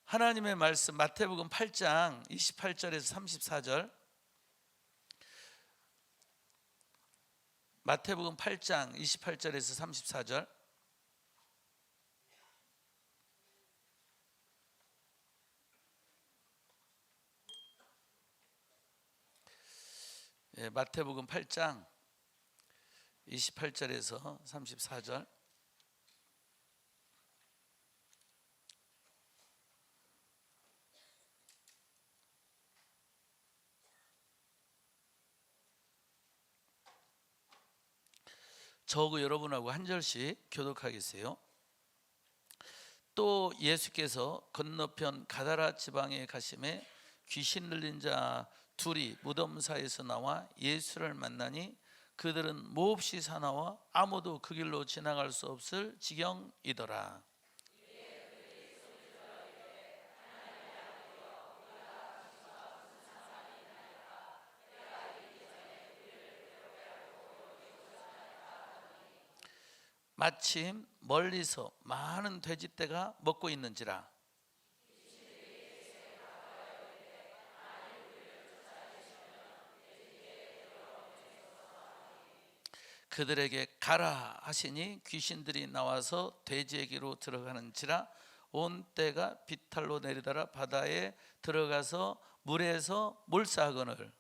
하나님의 말씀 마태복음 8장 28절에서 34절. 마태복음 8장 28절에서 34절. 마태복음 8장 28절에서 34절. 저하고 여러분하고 한 절씩 교독하겠어요. 또 예수께서 건너편 가다라 지방에 가심에 귀신 들린 자 둘이 무덤 사이에서 나와 예수를 만나니 그들은 몹시 사나워 아무도 그 길로 지나갈 수 없을 지경이더라. 마침 멀리서 많은 돼지떼가 먹고 있는지라. 그들에게 가라 하시니 귀신들이 나와서 돼지에게로 들어가는지라. 온 떼가 비탈로 내리다가 바다에 들어가서 물에서 몰사하거늘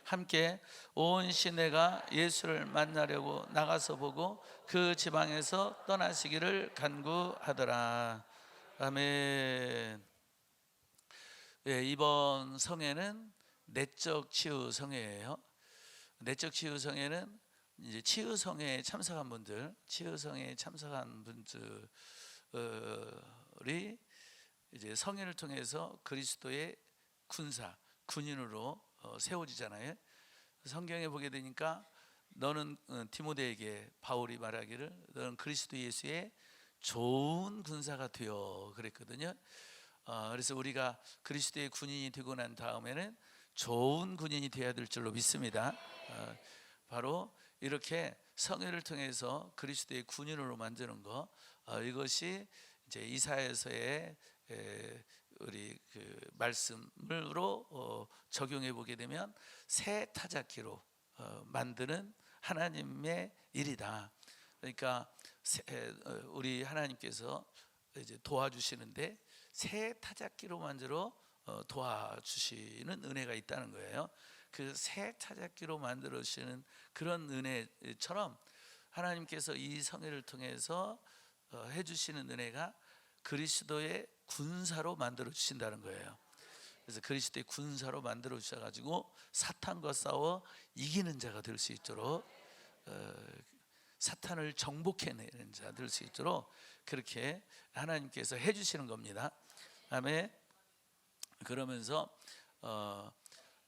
함께 온 시내가 예수를 만나려고 나가서 보고 그 지방에서 떠나시기를 간구하더라. 아멘. 이번 성회는 내적 치유 성회예요. 내적 치유 성회는 이제 치유 성회에 참석한 분들, 치유 성회에 참석한 분들이 이제 성회를 통해서 그리스도의 군인으로 세워지잖아요. 성경에 보게 되니까 너는 디모데에게 바울이 말하기를 너는 그리스도 예수의 좋은 군사가 되어 그랬거든요. 그래서 우리가 그리스도의 군인이 되고 난 다음에는 좋은 군인이 되어야 될 줄로 믿습니다. 바로 이렇게 성회를 통해서 그리스도의 군인으로 만드는 것, 이것이 이제 이사야서의 우리 그 말씀으로 적용해 보게 되면 새 타작기로 만드는 하나님의 일이다. 그러니까 우리 하나님께서 이제 도와주시는데 새 타작기로 만들어 도와주시는 은혜가 있다는 거예요. 그 새 타작기로 만들어 주시는 그런 은혜처럼 하나님께서 이 성회를 통해서 해주시는 은혜가 그리스도의 군사로 만들어 주신다는 거예요. 그래서 그리스도의 군사로 만들어 주셔가지고 사탄과 싸워 이기는 자가 될 수 있도록, 사탄을 정복해내는 자 될 수 있도록 그렇게 하나님께서 해주시는 겁니다. 아멘. 그러면서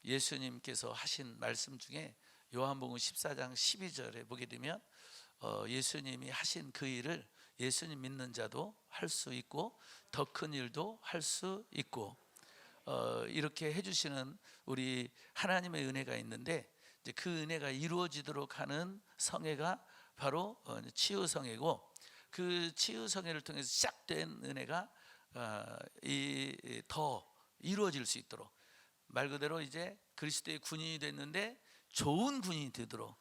예수님께서 하신 말씀 중에 요한복음 14장 12절에 보게 되면 예수님이 하신 그 일을 예수님 믿는 자도 할 수 있고 더 큰 일도 할 수 있고, 이렇게 해주시는 우리 하나님의 은혜가 있는데, 이제 그 은혜가 이루어지도록 하는 성회가 바로 치유성회고, 그 치유성회를 통해서 시작된 은혜가 더 이루어질 수 있도록, 말 그대로 이제 그리스도의 군인이 됐는데 좋은 군인이 되도록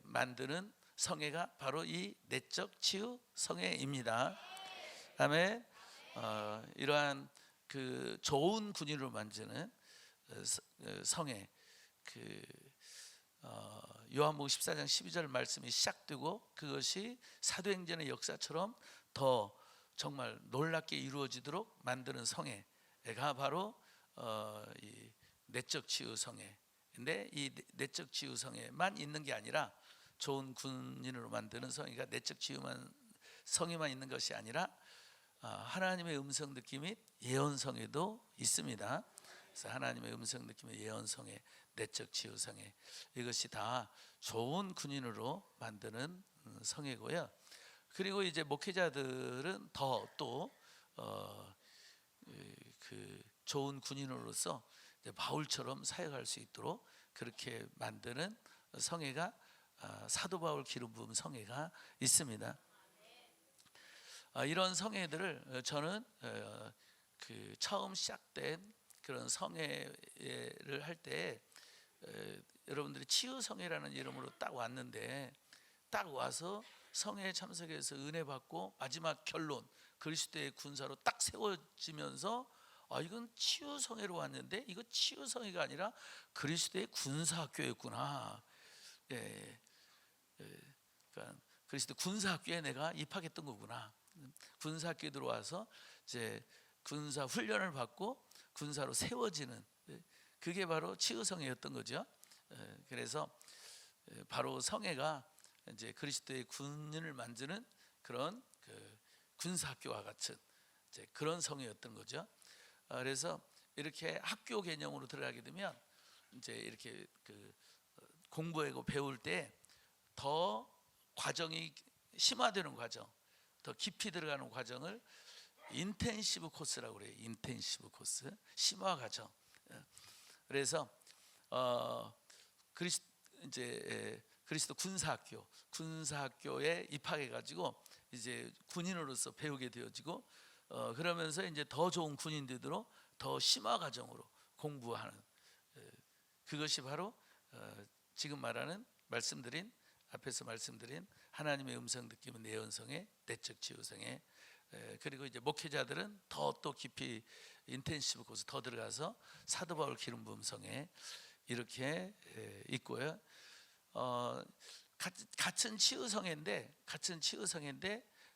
만드는 성회가 바로 이 내적 치유 성회입니다. 아멘. 이러한 그 좋은 군인으로 만드는 성회, 요한복음 14장 12절 말씀이 시작되고 그것이 사도행전의 역사처럼 더 정말 놀랍게 이루어지도록 만드는 성회가 바로 이 내적 치유 성회인데, 이 내적 치유 성회만 있는 게 아니라 좋은 군인으로 만드는 성회가 내적 치유만 성회만 있는 것이 아니라 하나님의 음성 느낌이 예언 성회도 있습니다. 그래서 하나님의 음성 느낌의 예언 성회, 내적 치유 성회, 이것이 다 좋은 군인으로 만드는 성회고요. 그리고 이제 목회자들은 더 또 그 좋은 군인으로서 바울처럼 사역할 수 있도록 그렇게 만드는 성회가 사도 바울 기름 부음 성회가 있습니다. 이런 성회들을 저는 그 처음 시작된 그런 성회를 할 때 여러분들이 치유 성회라는 이름으로 딱 왔는데, 딱 와서 성회에 참석해서 은혜 받고 마지막 결론 그리스도의 군사로 딱 세워지면서 이건 치유 성회로 왔는데 이거 치유 성회가 아니라 그리스도의 군사 학교였구나. 예, 그러니까 그리스도 군사 학교에 내가 입학했던 거구나. 군사 학교에 들어와서 이제 군사 훈련을 받고 군사로 세워지는, 그게 바로 치유 성회였던 거죠. 그래서 바로 성회가 이제 그리스도의 군인을 만드는 그런 그 군사 학교와 같은 이제 그런 성회였던 거죠. 그래서 이렇게 학교 개념으로 들어가게 되면 이제 이렇게 그 공부하고 배울 때 더 과정이 심화되는 과정, 더 깊이 들어가는 과정을 인텐시브 코스라고 그래요. 인텐시브 코스, 심화 과정. 그래서 그리스도 군사학교에 입학해 가지고 이제 군인으로서 배우게 되어지고, 그러면서 이제 더 좋은 군인들로 더 심화 과정으로 공부하는, 그것이 바로 지금 앞에서 말씀드린 하나님의 음성 느끼는 내연성의 내적 치유성의, 그리고 이제 목회자들은 더 또 깊이 인텐시브 코스 더 들어가서 사도 바울 기름 부음 성에 이렇게 있고요. 같은 치유성인데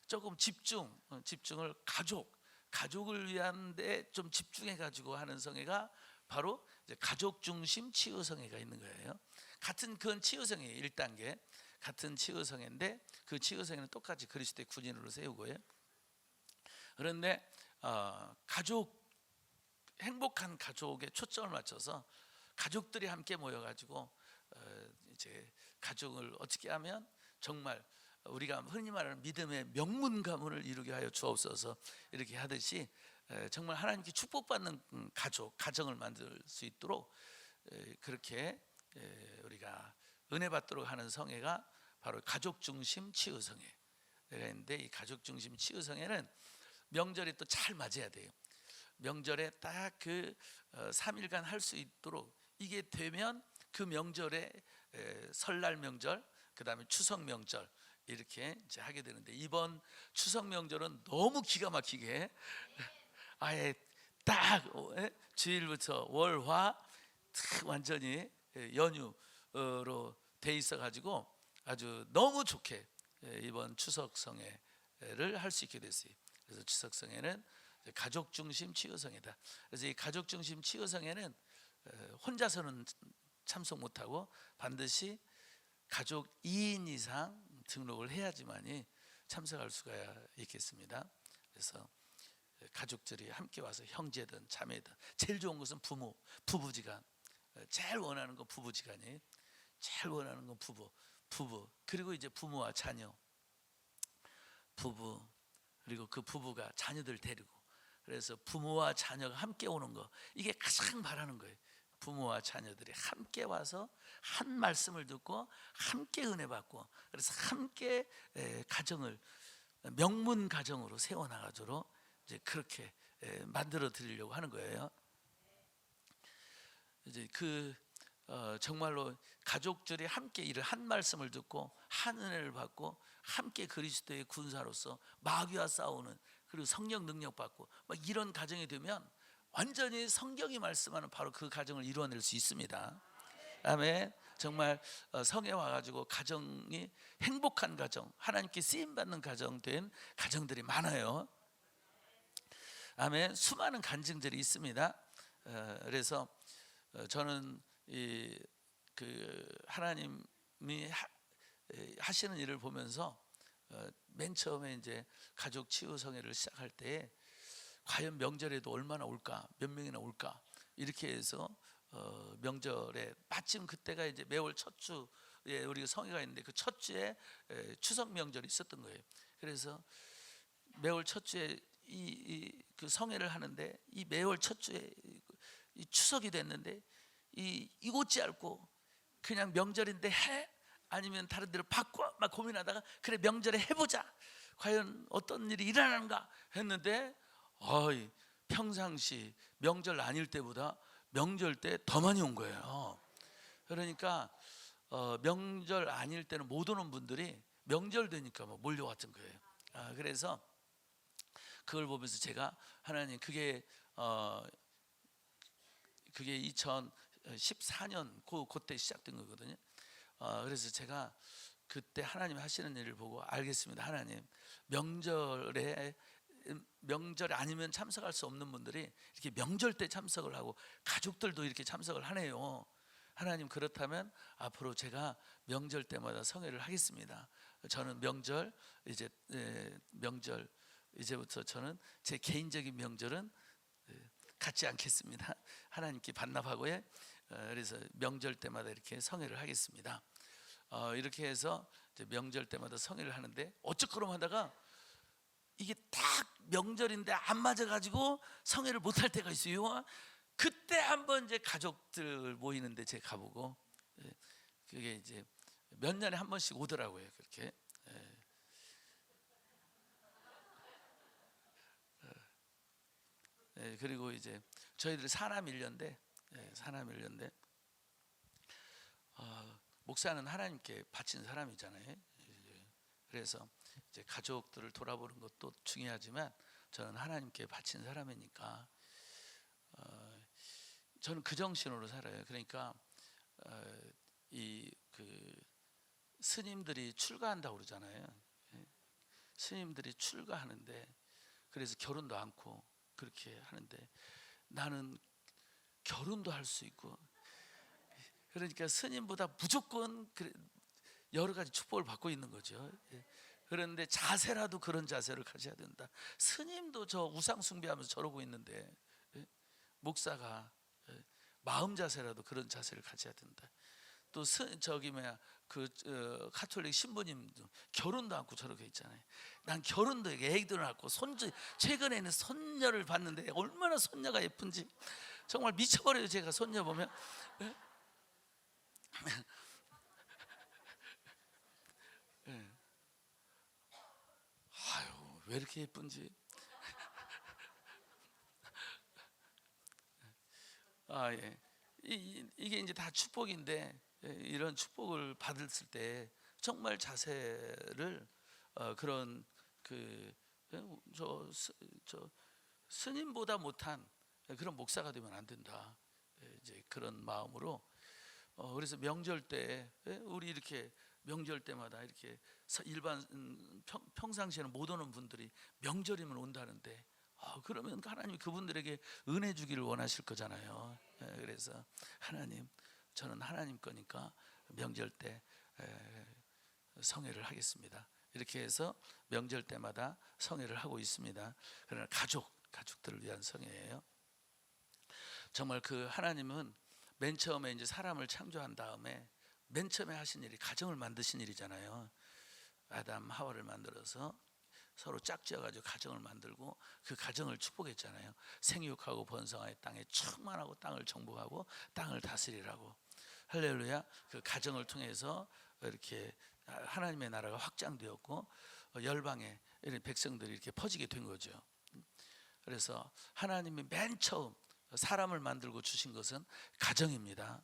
조금 집중을 가족을 위한 데 좀 집중해 가지고 하는 성회가 바로 이제 가족 중심 치유 성회가 있는 거예요. 같은 그건 치유성의 1단계, 같은 치유성인데 그 치유성에는 똑같이 그리스도의 군인으로 세우고요. 그런데 행복한 가족에 초점을 맞춰서 가족들이 함께 모여가지고 이제 가족을 어떻게 하면 정말 우리가 흔히 말하는 믿음의 명문 가문을 이루게 하여 주옵소서 이렇게 하듯이 정말 하나님께 축복받는 가정을 만들 수 있도록 그렇게 우리가 은혜 받도록 하는 성회가 바로 가족 중심 치유 성회가 있는데, 이 가족 중심 치유 성회는 명절에 또 잘 맞아야 돼요. 명절에 딱 그 3일간 할 수 있도록, 이게 되면 그 명절에 설날 명절, 그 다음에 추석 명절 이렇게 이제 하게 되는데, 이번 추석 명절은 너무 기가 막히게 아예 딱 주일부터 월화 완전히 연휴로 돼 있어 가지고 아주 너무 좋게 이번 추석 성회를 할 수 있게 됐어요. 그래서 추석 성회는 가족 중심 치유 성회다. 그래서 이 가족 중심 치유 성회는 혼자서는 참석 못하고 반드시 가족 2인 이상 등록을 해야지만이 참석할 수가 있겠습니다. 그래서 가족들이 함께 와서 형제든 자매든, 제일 좋은 것은 부부지간, 제일 원하는 건 부부지간이에요. 제일 원하는 건 부부, 그리고 이제 부모와 자녀, 부부, 그리고 그 부부가 자녀들 데리고, 그래서 부모와 자녀가 함께 오는 거, 이게 가장 바라는 거예요. 부모와 자녀들이 함께 와서 한 말씀을 듣고 함께 은혜 받고, 그래서 함께 가정을 명문 가정으로 세워나가도록 이제 그렇게 만들어 드리려고 하는 거예요. 이제 정말로 가족들이 함께 이를 한 말씀을 듣고 한 은혜를 받고 함께 그리스도의 군사로서 마귀와 싸우는, 그리고 성령 능력 받고 막 이런 가정이 되면 완전히 성경이 말씀하는 바로 그 가정을 이루어낼 수 있습니다. 아멘. 정말 성에 와가지고 가정이 행복한 가정, 하나님께 쓰임받는 가정 된 가정들이 많아요. 아멘. 수많은 간증들이 있습니다. 그래서 저는 하나님이 하시는 일을 보면서 맨 처음에 이제 가족 치유 성회를 시작할 때 과연 명절에도 얼마나 올까, 몇 명이나 올까, 이렇게 해서 명절에 마침 그때가 이제 매월 첫 주에 우리가 성회가 있는데 그 첫 주에 추석 명절이 있었던 거예요. 그래서 매월 첫 주에 그 성회를 하는데, 이 매월 첫 주에 이 추석이 됐는데 이곳지 않고 그냥 명절인데 아니면 다른 데로 바꿔 막 고민하다가 그래 명절에 해보자. 과연 어떤 일이 일어나는가 했는데 평상시 명절 아닐 때보다 명절 때 더 많이 온 거예요. 그러니까 명절 아닐 때는 못 오는 분들이 명절 되니까 막 몰려왔던 거예요. 그래서 그걸 보면서 제가 하나님 그게 2014년 그때 시작된 거거든요. 그래서 제가 그때 하나님 하시는 일을 보고 알겠습니다. 하나님 명절 아니면 참석할 수 없는 분들이 이렇게 명절 때 참석을 하고 가족들도 이렇게 참석을 하네요. 하나님 그렇다면 앞으로 제가 명절 때마다 성회를 하겠습니다. 저는 명절 이제부터 저는 제 개인적인 명절은 갖지 않겠습니다. 하나님께 반납하고요. 그래서 명절 때마다 이렇게 성회를 하겠습니다. 이렇게 해서 이제 명절 때마다 성회를 하는데 어쩌그럼 하다가 이게 딱 명절인데 안 맞아가지고 성회를 못할 때가 있어요. 그때 한번 이제 가족들 모이는데 제가 가보고 그게 이제 몇 년에 한 번씩 오더라고요. 그렇게. 그리고 이제 저희들이 사남 일녀인데 목사는 하나님께 바친 사람이잖아요. 그래서 이제 가족들을 돌아보는 것도 중요하지만 저는 하나님께 바친 사람이니까 저는 그 정신으로 살아요. 그러니까 스님들이 출가한다고 그러잖아요. 스님들이 출가하는데 그래서 결혼도 않고 그렇게 하는데 나는 결혼도 할 수 있고 그러니까 스님보다 무조건 여러 가지 축복을 받고 있는 거죠. 그런데 자세라도 그런 자세를 가져야 된다. 스님도 저 우상 숭배하면서 저러고 있는데 목사가 마음 자세라도 그런 자세를 가져야 된다. 또 가톨릭 신부님도 결혼도 않고 저렇게 있잖아요. 난 결혼도 애기도 낳고 최근에는 손녀를 봤는데 얼마나 손녀가 예쁜지 정말 미쳐버려요. 제가 손녀 보면 아유 왜 이렇게 예쁜지. 이게 이제 다 축복인데 이런 축복을 받았을 때 정말 자세를 그런 저 스님보다 못한 그런 목사가 되면 안 된다. 이제 그런 마음으로 그래서 명절 때 우리 이렇게 명절 때마다 이렇게 일반 평상시에는 못 오는 분들이 명절이면 온다는데 그러면 하나님이 그분들에게 은혜 주기를 원하실 거잖아요. 그래서 하나님 저는 하나님 거니까 명절 때 성회를 하겠습니다. 이렇게 해서 명절 때마다 성회를 하고 있습니다. 그러나 가족들을 위한 성회예요. 정말 그 하나님은 맨 처음에 이제 사람을 창조한 다음에 맨 처음에 하신 일이 가정을 만드신 일이잖아요. 아담 하와를 만들어서 서로 짝지어가지고 가정을 만들고 그 가정을 축복했잖아요. 생육하고 번성하여 땅에 충만하고 땅을 정복하고 땅을 다스리라고. 할렐루야. 그 가정을 통해서 이렇게 하나님의 나라가 확장되었고 열방에 이런 백성들이 이렇게 퍼지게 된 거죠. 그래서 하나님이 맨 처음 사람을 만들고 주신 것은 가정입니다.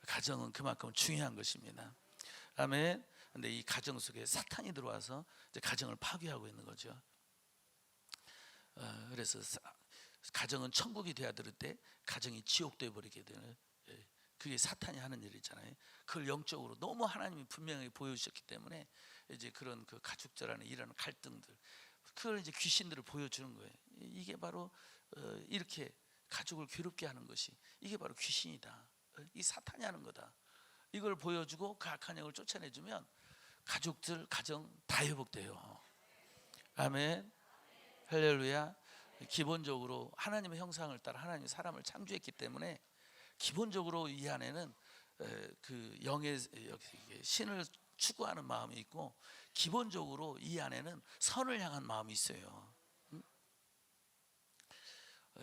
가정은 그만큼 중요한 것입니다. 아멘. 근데 이 가정 속에 사탄이 들어와서 이제 가정을 파괴하고 있는 거죠. 그래서 가정은 천국이 되어야 될 때 가정이 지옥 되어 버리게 되는 그게 사탄이 하는 일이잖아요. 그걸 영적으로 너무 하나님이 분명히 보여주셨기 때문에 이제 그런 그 가족들 안에 일어나는 갈등들, 그걸 이제 귀신들을 보여주는 거예요. 이게 바로 이렇게 가족을 괴롭게 하는 것이 이게 바로 귀신이다. 이 사탄이 하는 거다. 이걸 보여주고 그 악한 영을 쫓아내주면 가정 다 회복돼요. 아멘. 할렐루야. 기본적으로 하나님의 형상을 따라 하나님이 사람을 창조했기 때문에 기본적으로 이 안에는 그 영의 신을 추구하는 마음이 있고 기본적으로 이 안에는 선을 향한 마음이 있어요.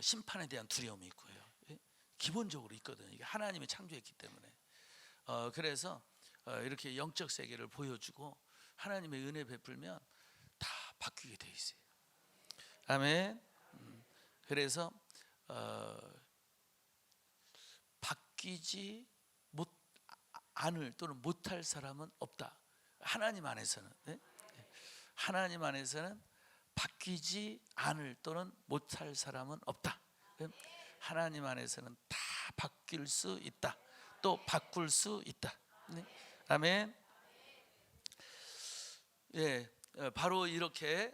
심판에 대한 두려움이 있고요. 기본적으로 있거든요. 이게 하나님이 창조했기 때문에. 그래서 이렇게 영적 세계를 보여주고 하나님의 은혜 베풀면 다 바뀌게 돼 있어요. 아멘. 그래서 바뀌지 않을 또는 못할 사람은 없다. 하나님 안에서는, 네? 하나님 안에서는 바뀌지 않을 또는 못할 사람은 없다. 하나님 안에서는 다 바뀔 수 있다. 또 바꿀 수 있다. 네? 아멘. 예, 바로 이렇게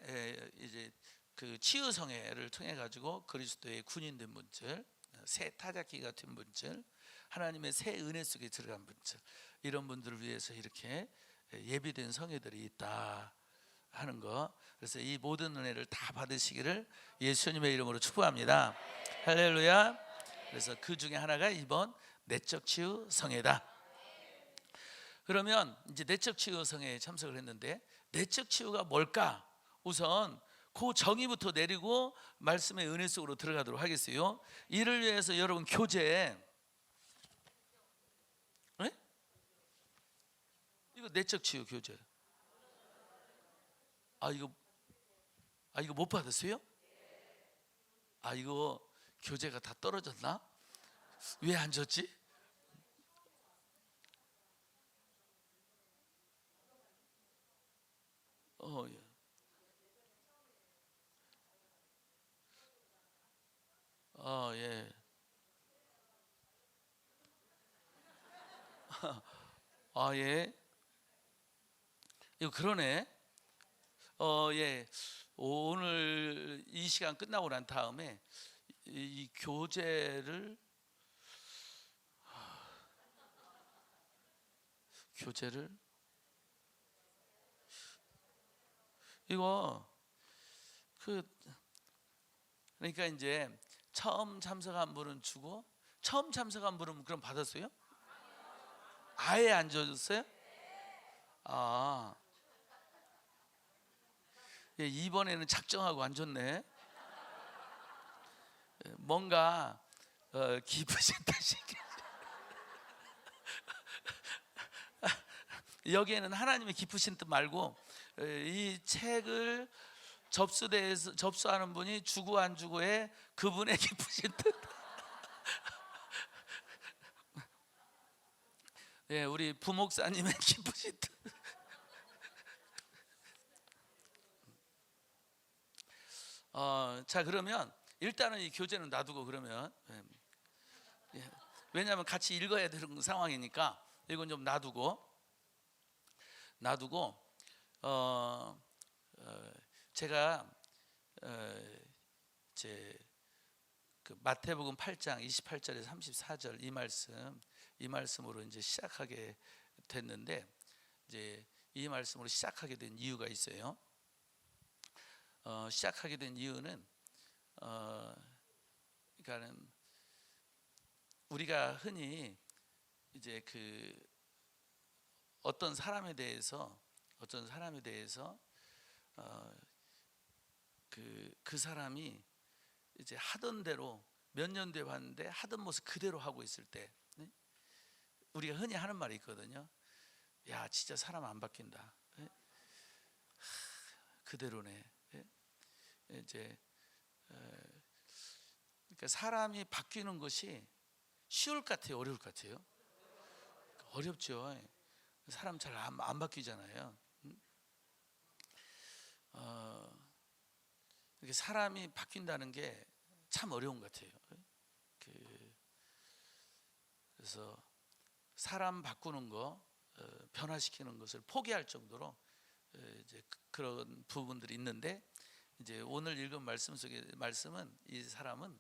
이제 그 치유성회를 통해 가지고 그리스도의 군인 된 분들, 새 타작기 같은 분들, 하나님의 새 은혜 속에 들어간 분들, 이런 분들을 위해서 이렇게 예비된 성회들이 있다 하는 거. 그래서 이 모든 은혜를 다 받으시기를 예수님의 이름으로 축복합니다. 할렐루야. 그래서 그 중에 하나가 이번 내적 치유 성회다. 그러면 이제 내적 치유 성회에 참석을 했는데 내적 치유가 뭘까? 우선 그 정의부터 내리고 말씀의 은혜 속으로 들어가도록 하겠어요. 이를 위해서 여러분 교재, 네? 이거 내적 치유 교재. 이거 못 받았어요? 이거 교재가 다 떨어졌나? 왜 안 줬지? 예. 예. 예. 이거 그러네. 예. 오늘 이 시간 끝나고 난 다음에 이 교재를 이거 그러니까 이제 처음 참석한 분은 주고 처음 참석한 분은 그럼 받았어요? 아예 안 줘줬어요? 예, 이번에는 작정하고 안 줬네. 뭔가 기쁘신 뜻이 여기에는 하나님의 기쁘신 뜻 말고 이 책을 접수하는 분이 주고 안 주고의 그분의 기쁘신 뜻. 예, 우리 부목사님의 기쁘신 뜻. 자, 그러면 일단은 이 교재는 놔두고 그러면 왜냐하면 같이 읽어야 되는 상황이니까 이건 좀 놔두고 제가 제 그 마태복음 8장 28절에서 34절 이 말씀으로 이제 시작하게 됐는데 이제 이 말씀으로 시작하게 된 이유가 있어요. 시작하게 된 이유는 그러니까는 우리가 흔히 이제 어떤 사람에 대해서 그 사람이 이제 하던 대로 몇 년 돼 봤는데 하던 모습 그대로 하고 있을 때, 네? 우리가 흔히 하는 말이 있거든요. 야, 진짜 사람 안 바뀐다. 네? 그대로네. 네? 이제 그러니까 사람이 바뀌는 것이 쉬울 것 같아요, 어려울 것 같아요? 어렵죠. 사람 잘 안 바뀌잖아요. 이렇게 사람이 바뀐다는 게 참 어려운 것 같아요. 그래서 사람 바꾸는 거, 변화시키는 것을 포기할 정도로 이제 그런 부분들이 있는데 이제 오늘 읽은 말씀 속의 말씀은 이 사람은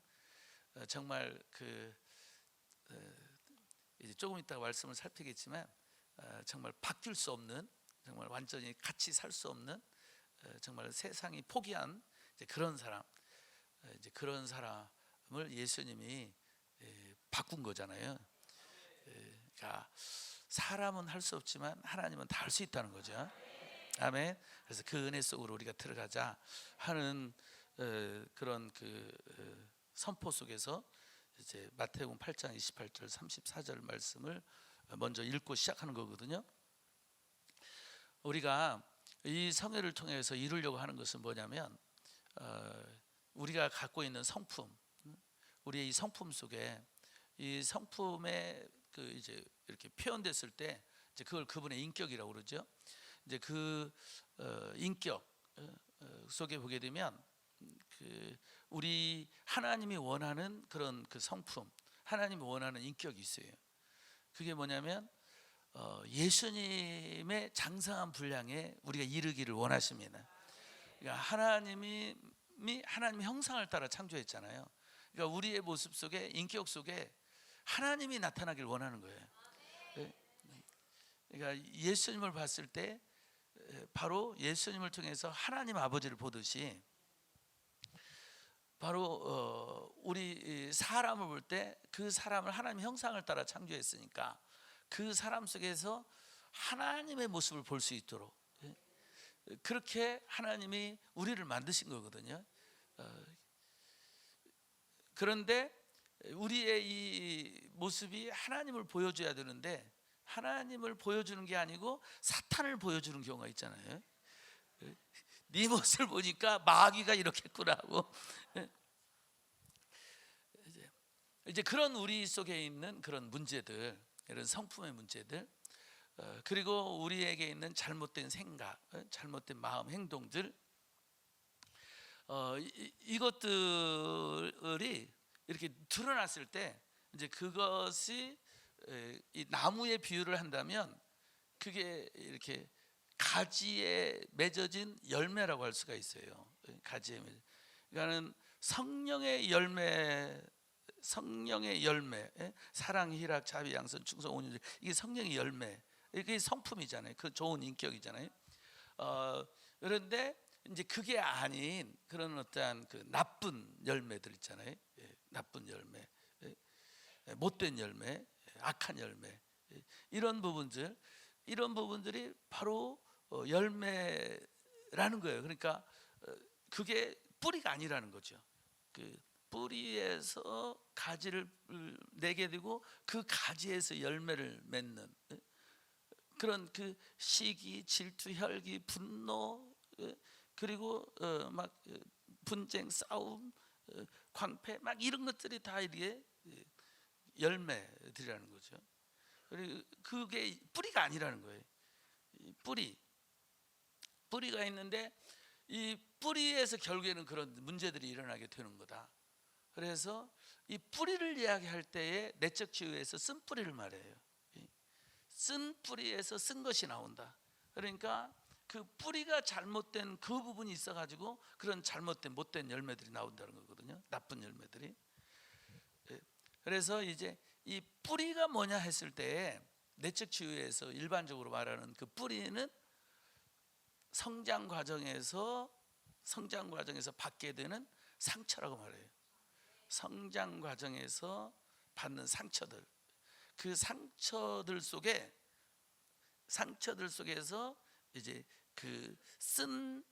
정말 이제 조금 이따가 말씀을 살피겠지만 정말 바뀔 수 없는, 정말 완전히 같이 살 수 없는, 정말 세상이 포기한 이제 그런 사람, 이제 그런 사람을 예수님이 바꾼 거잖아요. 그러니까 사람은 할 수 없지만 하나님은 다 할 수 있다는 거죠. 아멘. 그래서 그 은혜 속으로 우리가 들어가자 하는 그런 선포 속에서 이제 마태복음 8장 28절 34절 말씀을 먼저 읽고 시작하는 거거든요. 우리가 이 성회를 통해서 이루려고 하는 것은 뭐냐면 우리가 갖고 있는 성품, 우리의 이 성품 속에 이 성품의 그 이제 이렇게 표현됐을 때 이제 그걸 그분의 인격이라고 그러죠. 이제 그 인격 속에 보게 되면 그 우리 하나님이 원하는 그런 그 성품, 하나님이 원하는 인격이 있어요. 그게 뭐냐면 예수님의 장성한 분량에 우리가 이르기를 원하십니다. 그러니까 하나님의 형상을 따라 창조했잖아요. 그러니까 우리의 모습 속에, 인격 속에 하나님이 나타나길 원하는 거예요. 그러니까 예수님을 봤을 때 바로 예수님을 통해서 하나님 아버지를 보듯이 바로 우리 사람을 볼 때 그 사람을 하나님의 형상을 따라 창조했으니까 그 사람 속에서 하나님의 모습을 볼 수 있도록 그렇게 하나님이 우리를 만드신 거거든요. 그런데 우리의 이 모습이 하나님을 보여줘야 되는데 하나님을 보여주는 게 아니고 사탄을 보여주는 경우가 있잖아요. 네 모습을 보니까 마귀가 이렇겠구나 하고 이제 그런 우리 속에 있는 그런 문제들, 이런 성품의 문제들, 그리고 우리에게 있는 잘못된 생각, 잘못된 마음, 행동들, 이것들이 이렇게 드러났을 때 이제 그것이 이 나무에 비유를 한다면 그게 이렇게 가지에 맺어진 열매라고 할 수가 있어요. 가지에 맺어. 그러니까는 성령의 열매, 사랑, 희락, 자비, 양선, 충성, 온유, 이게 성령의 열매, 이게 성품이잖아요. 그 좋은 인격이잖아요. 그런데 이제 그게 아닌 그런 어떠한 그 나쁜 열매들 있잖아요. 나쁜 열매, 못된 열매, 악한 열매, 이런 부분들이 바로 열매라는 거예요. 그러니까 그게 뿌리가 아니라는 거죠. 그 뿌리에서 가지를 내게 되고 그 가지에서 열매를 맺는 그런 그 시기, 질투, 혈기, 분노, 그리고 막 분쟁, 싸움, 광패, 막 이런 것들이 다 이게 열매들이라는 거죠. 그리고 그게 뿌리가 아니라는 거예요. 뿌리가 있는데 이 뿌리에서 결국에는 그런 문제들이 일어나게 되는 거다. 그래서 이 뿌리를 이야기할 때에 내적 치유에서 쓴 뿌리를 말해요. 쓴 뿌리에서 쓴 것이 나온다. 그러니까 그 뿌리가 잘못된 그 부분이 있어가지고 그런 잘못된 못된 열매들이 나온다는 거거든요. 나쁜 열매들이. 그래서 이제 이 뿌리가 뭐냐 했을 때 내적 치유에서 일반적으로 말하는 그 뿌리는 성장 과정에서 받게 되는 상처라고 말해요. 성장 과정에서 받는 상처들, 그 상처들 속에서 이제 그 쓴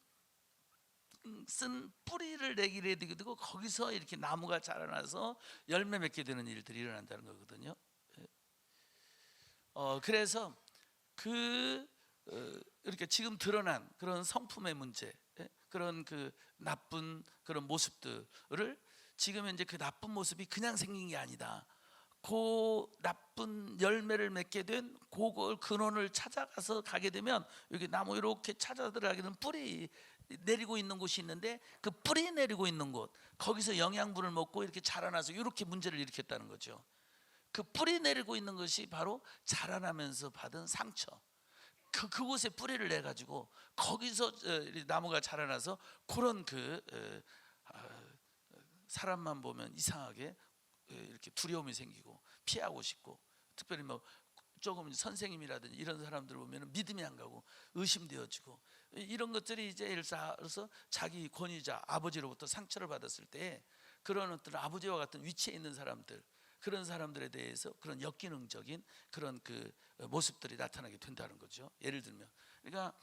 뿌리를 내게 되고 거기서 이렇게 나무가 자라나서 열매 맺게 되는 일들이 일어난다는 거거든요. 그래서 이렇게 지금 드러난 그런 성품의 문제, 그런 그 나쁜 그런 모습들을 지금 이제 그 나쁜 모습이 그냥 생긴 게 아니다. 그 나쁜 열매를 맺게 된 그걸 근원을 찾아가서 가게 되면 여기 나무 이렇게 찾아 들어가게 되면 뿌리 내리고 있는 곳이 있는데 그 뿌리 내리고 있는 곳, 거기서 영양분을 먹고 이렇게 자라나서 이렇게 문제를 일으켰다는 거죠. 그 뿌리 내리고 있는 것이 바로 자라나면서 받은 상처. 그곳에 뿌리를 내 가지고 거기서 나무가 자라나서 그런 사람만 보면 이상하게 이렇게 두려움이 생기고 피하고 싶고, 특별히 뭐 조금 선생님이라든지 이런 사람들 보면 믿음이 안 가고 의심되어지고, 이런 것들이 이제 예를 들어서 자기 권위자 아버지로부터 상처를 받았을 때 그런 어떤 아버지와 같은 위치에 있는 사람들, 그런 사람들에 대해서 그런 역기능적인 그런 그 모습들이 나타나게 된다는 거죠. 예를 들면, 그러니까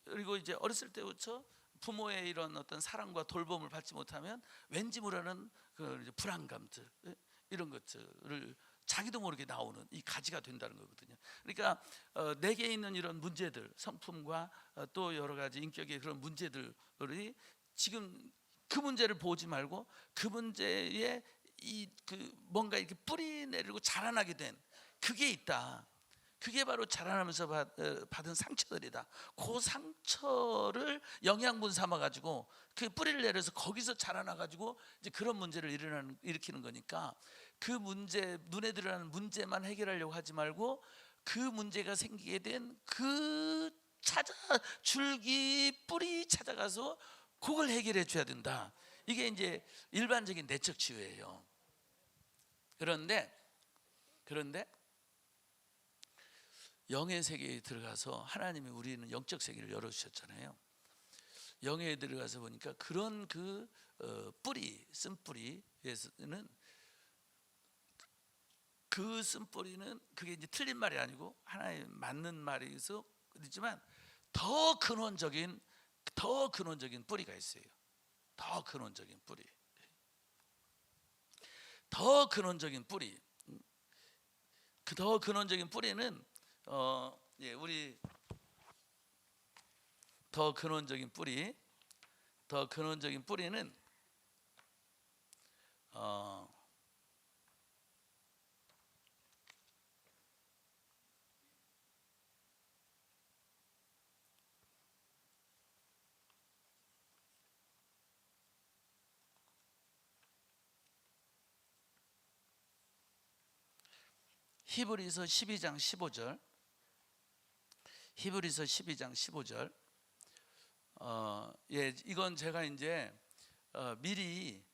그리고 이제 어렸을 때부터 부모의 이런 어떤 사랑과 돌봄을 받지 못하면 왠지 모르는 그 불안감들, 이런 것들을 자기도 모르게 나오는 이 가지가 된다는 거거든요. 그러니까 내게 있는 이런 문제들, 성품과 또 여러 가지 인격의 그런 문제들이 지금 그 문제를 보지 말고 그 문제에 이 그 뭔가 이렇게 뿌리 내리고 자라나게 된 그게 있다. 그게 바로 자라나면서 받은 상처들이다. 그 상처를 영양분 삼아 가지고 그 뿌리를 내려서 거기서 자라나 가지고 이제 그런 문제를 일으키는 거니까 그 문제, 눈에 드러나는 문제만 해결하려고 하지 말고 그 문제가 생기게 된 그 줄기 뿌리 찾아가서 그걸 해결해 줘야 된다. 이게 이제 일반적인 내적 치유예요. 그런데 영의 세계에 들어가서 하나님이 우리는 영적 세계를 열어주셨잖아요. 영에 들어가서 보니까 그런 그 뿌리, 쓴뿌리에서는 그 쓴뿌리는 그게 이제 틀린 말이 아니고 하나님 맞는 말이서 그렇지만 더 근원적인 뿌리가 있어요. 더 근원적인 뿌리. 더 근원적인 뿌리. 그 더 근원적인 뿌리는 우리 더 근원적인 뿌리는 히브리서 12장 15절. 히브리서 12장 15절. 이건 제가 이제 미리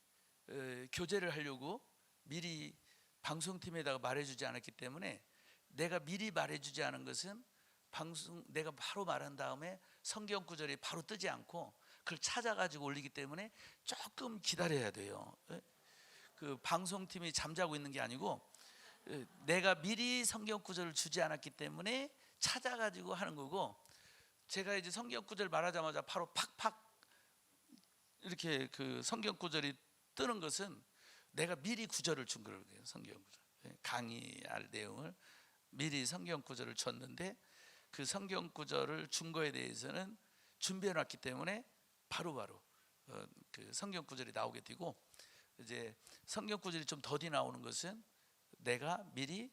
교제를 하려고 미리 방송팀에다가 말해주지 않았기 때문에 내가 미리 말해주지 않은 것은 내가 바로 말한 다음에 성경 구절이 바로 뜨지 않고 그걸 찾아가지고 올리기 때문에 조금 기다려야 돼요. 그 방송팀이 잠자고 있는 게 아니고 내가 미리 성경 구절을 주지 않았기 때문에 찾아가지고 하는 거고, 제가 이제 성경 구절 말하자마자 바로 팍팍 이렇게 그 성경 구절이 뜨는 것은 내가 미리 구절을 준 거예요. 성경 구절 강의할 내용을 미리 성경 구절을 줬는데 그 성경 구절을 준 거에 대해서는 준비해 놨기 때문에 바로바로 그 성경 구절이 나오게 되고, 이제 성경 구절이 좀 더디 나오는 것은 내가 미리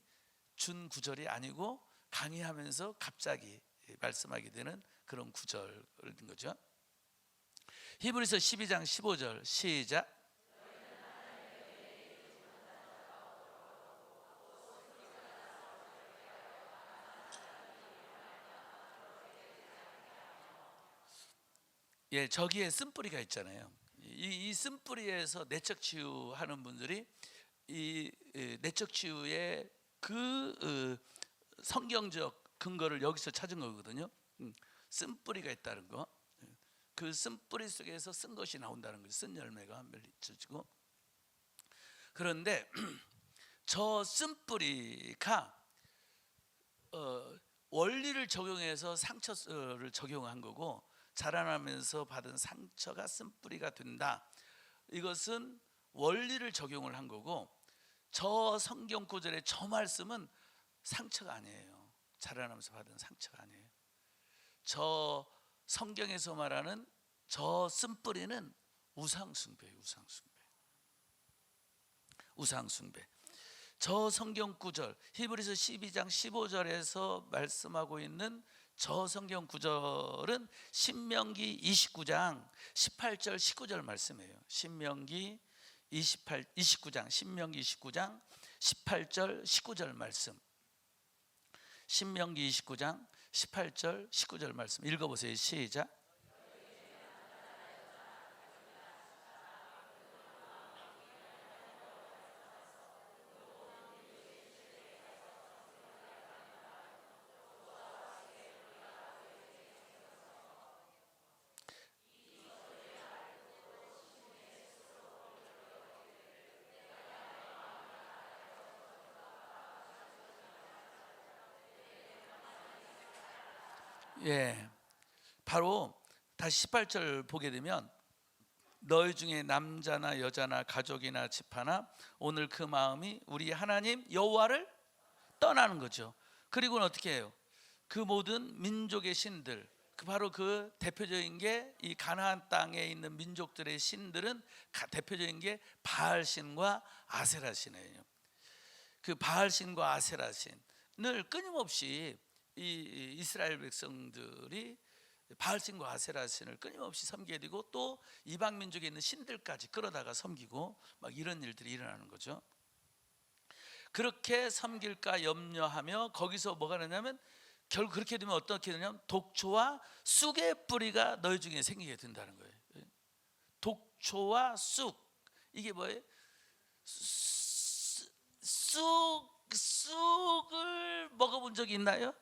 준 구절이 아니고 강의하면서 갑자기 말씀하게 되는 그런 구절인 거죠. 히브리서 12장 15절 시작. 저기에 쓴뿌리가 있잖아요. 이 쓴뿌리에서 내적 치유하는 분들이 이 내적 치유의 그 성경적 근거를 여기서 찾은 거거든요. 쓴뿌리가 있다는 거. 그 쓴뿌리 속에서 쓴 것이 나온다는 거죠. 쓴 열매가 맺혀지고. 그런데 저 쓴뿌리가 원리를 적용해서 상처를 적용한 거고, 자라나면서 받은 상처가 쓴뿌리가 된다. 이것은 원리를 적용을 한 거고, 저 성경 구절의 저 말씀은 상처가 아니에요. 자라나면서 받은 상처가 아니에요. 저 성경에서 말하는 저 쓴뿌리는 우상숭배예요. 우상숭배. 저 성경 구절 히브리서 12장 15절에서 말씀하고 있는 저 성경 구절은 신명기 29장 18절 19절 말씀이에요. 신명기 29장 18절 19절 말씀. 신명기 29장 18절 19절 말씀 읽어보세요. 시작. 바로 다시 18절 보게 되면 너희 중에 남자나 여자나 가족이나 집하나 오늘 그 마음이 우리 하나님 여호와를 떠나는 거죠. 그리고는 어떻게 해요? 그 모든 민족의 신들, 바로 그 대표적인 게 이 가나안 땅에 있는 민족들의 신들은 대표적인 게 바알 신과 아세라 신이에요. 그 바알 신과 아세라 신을 끊임없이 이 이스라엘 백성들이 바알 신과 아세라 신을 끊임없이 섬기게 되고, 또 이방 민족에 있는 신들까지 끌어다가 섬기고 막 이런 일들이 일어나는 거죠. 그렇게 섬길까 염려하며 거기서 뭐가 되냐면, 결국 그렇게 되면 어떻게 되냐면 독초와 쑥의 뿌리가 너희 중에 생기게 된다는 거예요. 독초와 쑥, 이게 뭐예요? 쑥을 먹어본 적이 있나요?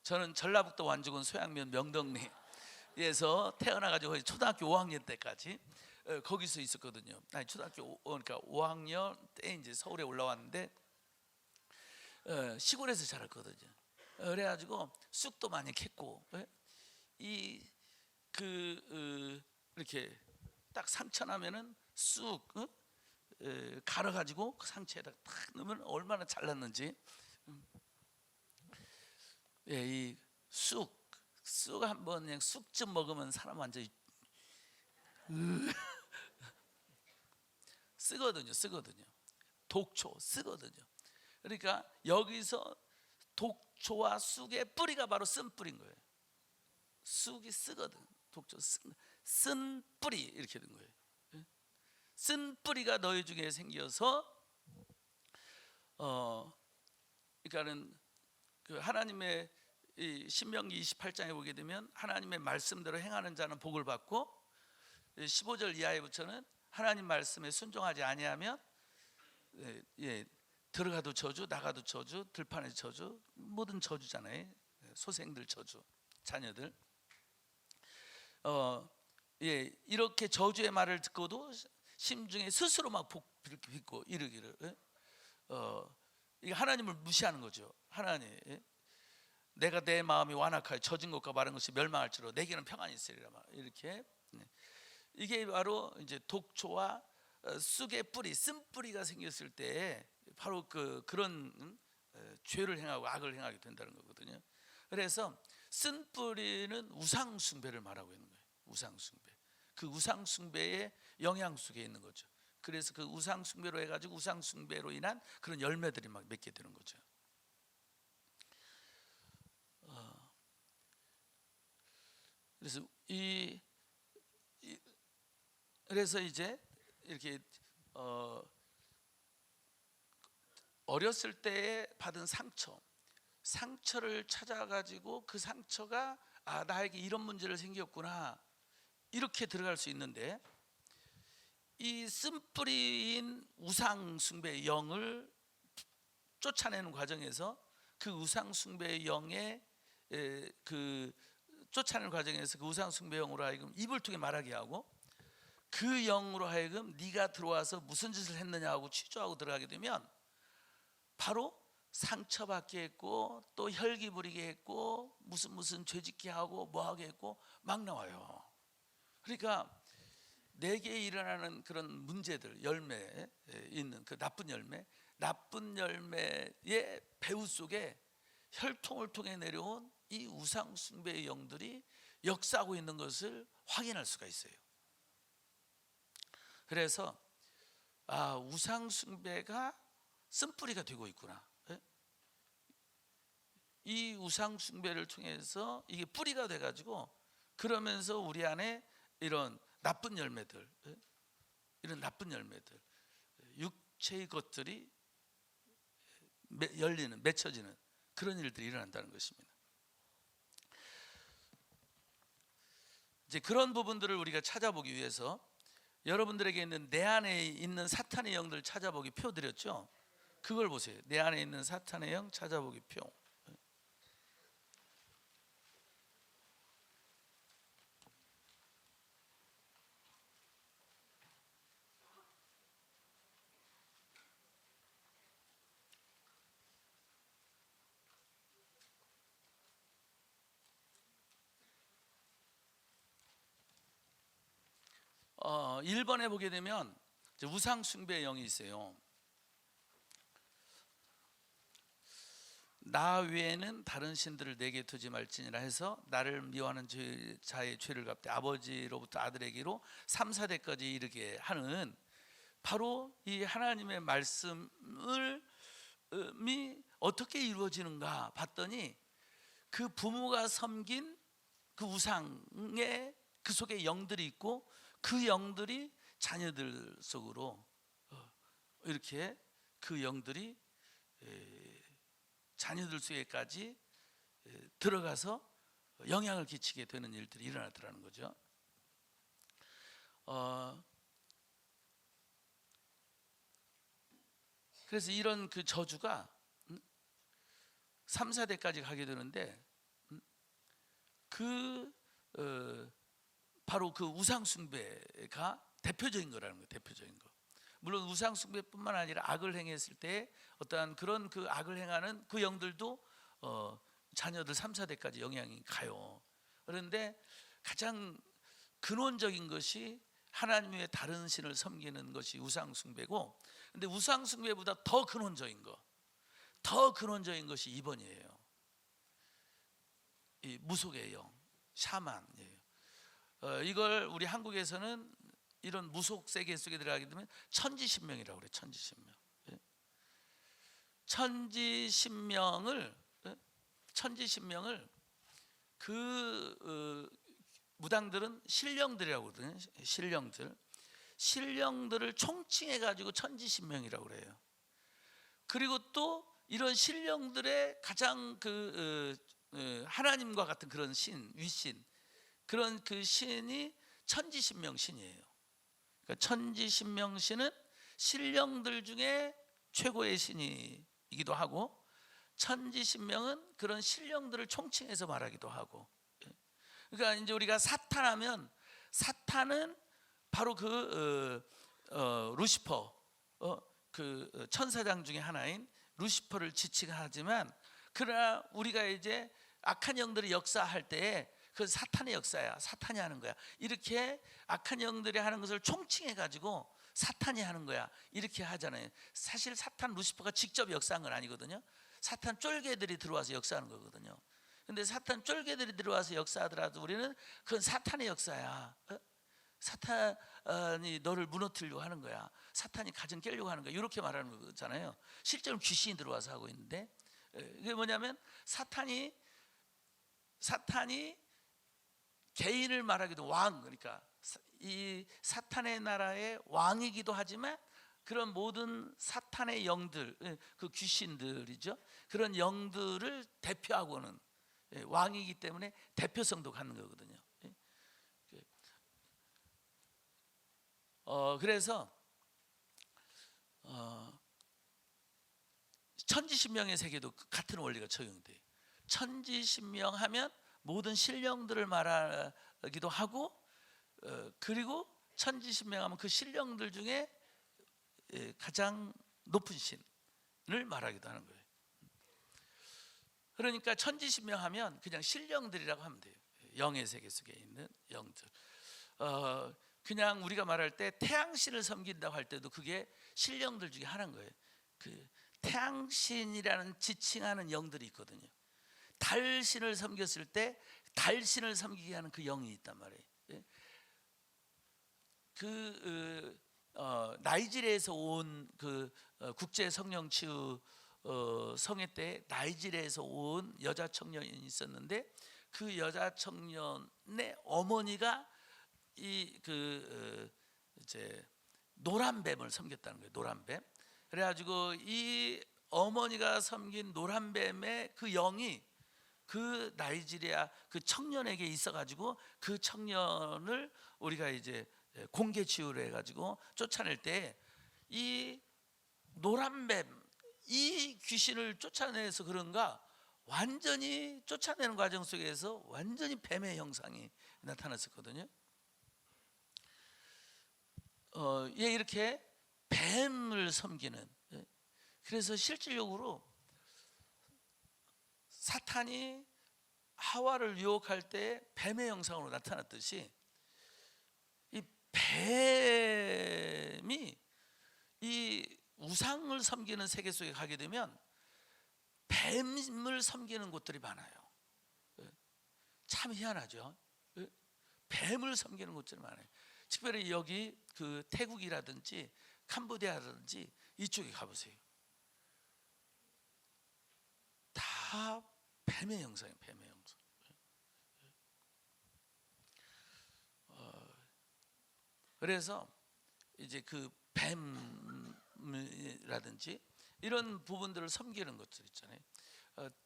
저는 전라북도 완주군 소양면 명덕리에서 태어나가지고 초등학교 5학년 때까지 거기서 있었거든요. 아니, 초등학교 그러니까 5학년 때 이제 서울에 올라왔는데 시골에서 자랐거든요. 그래가지고 쑥도 많이 캤고, 이렇게 딱 상처 나면은 쑥 갈아가지고 그 상처에다 탁 넣으면 얼마나 잘 났는지. 이 쑥 한번 그냥 쑥좀 먹으면 사람 완전히 쓰거든요. 독초 쓰거든요. 그러니까 여기서 독초와 쑥의 뿌리가 바로 쓴 뿌리인 거예요. 쑥이 쓰거든. 독초 쓴 뿌리 이렇게 된 거예요. 쓴 뿌리가 너희 중에 생겨서 그러니까는 그 하나님의 이 신명기 28장에 보게 되면 하나님의 말씀대로 행하는 자는 복을 받고, 15절 이하에 붙여는 하나님 말씀에 순종하지 아니하면 들어가도 저주, 나가도 저주, 들판에 저주, 모든 저주잖아요. 소생들 저주, 자녀들. 이렇게 저주의 말을 듣고도 심중에 스스로 막 복 빚고 이르기를, 이게 하나님을 무시하는 거죠. 하나님, 내가 내 마음이 완악하여 젖은 것과 마른 것이 멸망할지로 내게는 평안이 있으리라. 이렇게, 이게 바로 이제 독초와 쑥의 뿌리, 쓴 뿌리가 생겼을 때 바로 그런 죄를 행하고 악을 행하게 된다는 거거든요. 그래서 쓴 뿌리는 우상 숭배를 말하고 있는 거예요. 우상 숭배. 그 우상 숭배의 영향 속에 있는 거죠. 그래서 그 우상 숭배로 해가지고 우상 숭배로 인한 그런 열매들이 막 맺게 되는 거죠. 그래서 그래서 이제 이렇게 어렸을 때 받은 상처를 찾아가지고 그 상처가 나에게 이런 문제를 생겼구나 이렇게 들어갈 수 있는데, 이 쓴뿌리인 우상 숭배의 영을 쫓아내는 과정에서 그 우상 숭배의 영의 쫓아내는 과정에서 그 우상 숭배 영으로 하여금 입을 통해 말하게 하고, 그 영으로 하여금 네가 들어와서 무슨 짓을 했느냐 하고 취조하고 들어가게 되면 바로 상처받게 했고, 또 혈기 부리게 했고, 무슨 죄짓게 하고 뭐하게 했고 막 나와요. 그러니까 내게 일어나는 그런 문제들, 열매에 있는 그 나쁜 열매의 배후 속에 혈통을 통해 내려온 이 우상 숭배의 영들이 역사하고 있는 것을 확인할 수가 있어요. 그래서 우상 숭배가 쓴뿌리가 되고 있구나. 이 우상 숭배를 통해서 이게 뿌리가 돼가지고, 그러면서 우리 안에 이런 나쁜 열매들, 육체의 것들이 맺혀지는 그런 일들이 일어난다는 것입니다. 이제 그런 부분들을 우리가 찾아보기 위해서 여러분들에게 있는 내 안에 있는 사탄의 영들 찾아보기 표 드렸죠. 그걸 보세요. 내 안에 있는 사탄의 영 찾아보기 표. 1번에 보게 되면 우상 숭배의 영이 있어요. 나 외에는 다른 신들을 내게 두지 말지니라 해서 나를 미워하는 자의 죄를 갚되 아버지로부터 아들에게로 3, 4대까지 이르게 하는 바로 이 하나님의 말씀이 어떻게 이루어지는가 봤더니 그 부모가 섬긴 그 우상에 그 속에 영들이 있고 그 영들이 자녀들 속으로 이렇게 그 영들이 자녀들 속에까지 들어가서 영향을 끼치게 되는 일들이 일어나더라는 거죠. 그래서 이런 그 저주가 3, 4대까지 가게 되는데 바로 그 우상 숭배가 대표적인 거라는 거예요. 대표적인 거. 물론 우상 숭배뿐만 아니라 악을 행했을 때 어떠한 그런 그 악을 행하는 그 영들도 자녀들 3, 4대까지 영향이 가요. 그런데 가장 근원적인 것이 하나님 외 다른 신을 섬기는 것이 우상 숭배고, 근데 우상 숭배보다 더 근원적인 것이 2번이에요. 이 무속의 영, 샤만이에요. 이걸 우리 한국에서는 이런 무속 세계 속에 들어가게 되면 천지신명이라고 그래요. 천지신명. 천지신명을 그 무당들은 신령들이라고 그러거든요. 신령들을 총칭해 가지고 천지신명이라고 그래요. 그리고 또 이런 신령들의 가장 하나님과 같은 그런 신, 위신, 그런 그 신이 천지신명 신이에요. 그러니까 천지신명 신은 신령들 중에 최고의 신이기도 하고, 천지신명은 그런 신령들을 총칭해서 말하기도 하고. 그러니까 이제 우리가 사탄하면, 사탄은 바로 루시퍼, 그 천사장 중에 하나인 루시퍼를 지칭하지만, 그러나 우리가 이제 악한 영들이 역사할 때에 그 사탄의 역사야, 사탄이 하는 거야, 이렇게 악한 영들이 하는 것을 총칭해 가지고 사탄이 하는 거야, 이렇게 하잖아요. 사실 사탄 루시퍼가 직접 역사한 건 아니거든요. 사탄 쫄개들이 들어와서 역사하는 거거든요. 근데 사탄 쫄개들이 들어와서 역사하더라도 우리는 그건 사탄의 역사야. 사탄이 너를 무너뜨리려고 하는 거야, 사탄이 가정 깨려고 하는 거야, 이렇게 말하는 거잖아요. 실제로 귀신이 들어와서 하고 있는데, 이게 뭐냐면 사탄이 개인을 말하기도 왕, 그러니까 이 사탄의 나라의 왕이기도 하지만 그런 모든 사탄의 영들, 그 귀신들이죠, 그런 영들을 대표하고는 왕이기 때문에 대표성도 갖는 거거든요. 그래서 천지신명의 세계도 같은 원리가 적용돼요. 천지신명하면 모든 신령들을 말하기도 하고, 그리고 천지신명하면 그 신령들 중에 가장 높은 신을 말하기도 하는 거예요. 그러니까 천지신명하면 그냥 신령들이라고 하면 돼요. 영의 세계 속에 있는 영들. 그냥 우리가 말할 때 태양신을 섬긴다고 할 때도 그게 신령들 중에 하나인 거예요. 그 태양신이라는 지칭하는 영들이 있거든요. 달신을 섬겼을 때 달신을 섬기게 하는 그 영이 있단 말이에요. 나이지리아에서 온 국제 성령 치유 성회 때 나이지리아에서 온 여자 청년이 있었는데, 그 여자 청년의 어머니가 이제 노란 뱀을 섬겼다는 거예요. 노란 뱀. 그래가지고 이 어머니가 섬긴 노란 뱀의 그 영이 그 나이지리아 그 청년에게 있어가지고 그 청년을 우리가 이제 공개 치유를 해가지고 쫓아낼 때 이 노란 뱀, 이 귀신을 쫓아내서 그런가 완전히 쫓아내는 과정 속에서 완전히 뱀의 형상이 나타났었거든요. 이렇게 뱀을 섬기는, 그래서 실질적으로 사탄이 하와를 유혹할 때 뱀의 형상으로 나타났듯이 이 뱀이 이 우상을 섬기는 세계 속에 가게 되면 뱀을 섬기는 곳들이 많아요. 참 희한하죠. 뱀을 섬기는 곳들이 많아요. 특별히 여기 그 태국이라든지 캄보디아라든지 이쪽에 가보세요. 다 뱀의 형상이에요. 뱀의 형상. 그래서 이제 그 뱀이라든지 이런 부분들을 섬기는 것들 있잖아요.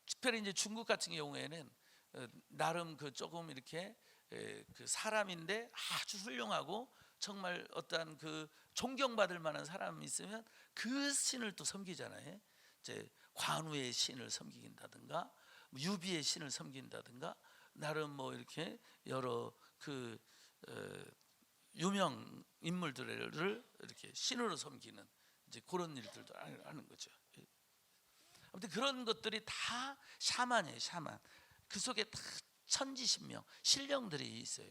특별히 이제 중국 같은 경우에는 나름 그 조금 이렇게 그 사람인데 아주 훌륭하고 정말 어떠한 그 존경받을 만한 사람이 있으면 그 신을 또 섬기잖아요. 이제 관우의 신을 섬긴다든가 유비의 신을 섬긴다든가 나름 뭐 이렇게 여러 그 유명 인물들을 이렇게 신으로 섬기는 이제 그런 일들도 하는 거죠. 아무튼 그런 것들이 다 샤만이에요. 샤만. 그 속에 다 천지신명 신령들이 있어요.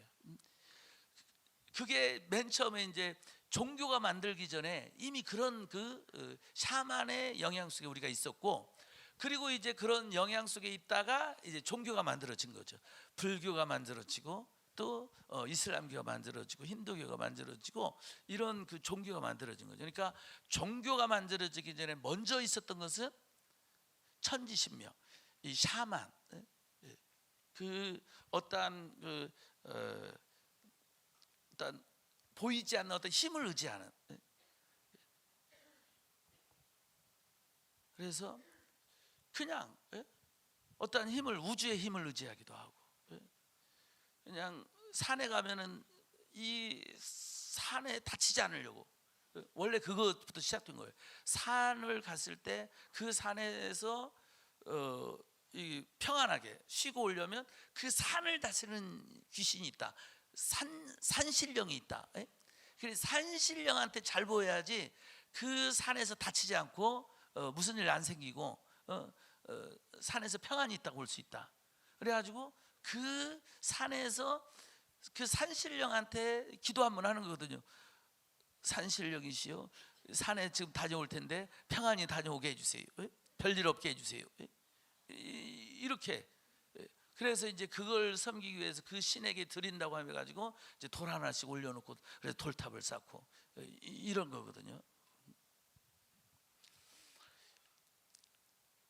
그게 맨 처음에 이제 종교가 만들기 전에 이미 그런 그 샤만의 영향 속에 우리가 있었고, 그리고 이제 그런 영향 속에 있다가 이제 종교가 만들어진 거죠. 불교가 만들어지고 또 이슬람교가 만들어지고 힌두교가 만들어지고 이런 그 종교가 만들어진 거죠. 그러니까 종교가 만들어지기 전에 먼저 있었던 것은 천지신명, 이 샤만, 그 어떠한 그 어떤 보이지 않는 어떤 힘을 의지하는. 그래서 그냥 어떠한 힘을, 우주의 힘을 의지하기도 하고, 그냥 산에 가면은 이 산에 다치지 않으려고, 원래 그것부터 시작된 거예요. 산을 갔을 때 그 산에서 이 평안하게 쉬고 오려면 그 산을 다스리는 귀신이 있다. 산신령이 있다. 그래서 산신령한테 잘 보여야지 그 산에서 다치지 않고 무슨 일 안 생기고 산에서 평안이 있다고 볼 수 있다. 그래가지고 그 산에서 그 산신령한테 기도 한번 하는 거거든요. 산신령이시여, 산에 지금 다녀올 텐데 평안히 다녀오게 해주세요. 별일 없게 해주세요. 이렇게. 그래서 이제 그걸 섬기기 위해서 그 신에게 드린다고 해가지고 이제 돌 하나씩 올려놓고 그래서 돌탑을 쌓고 이런 거거든요.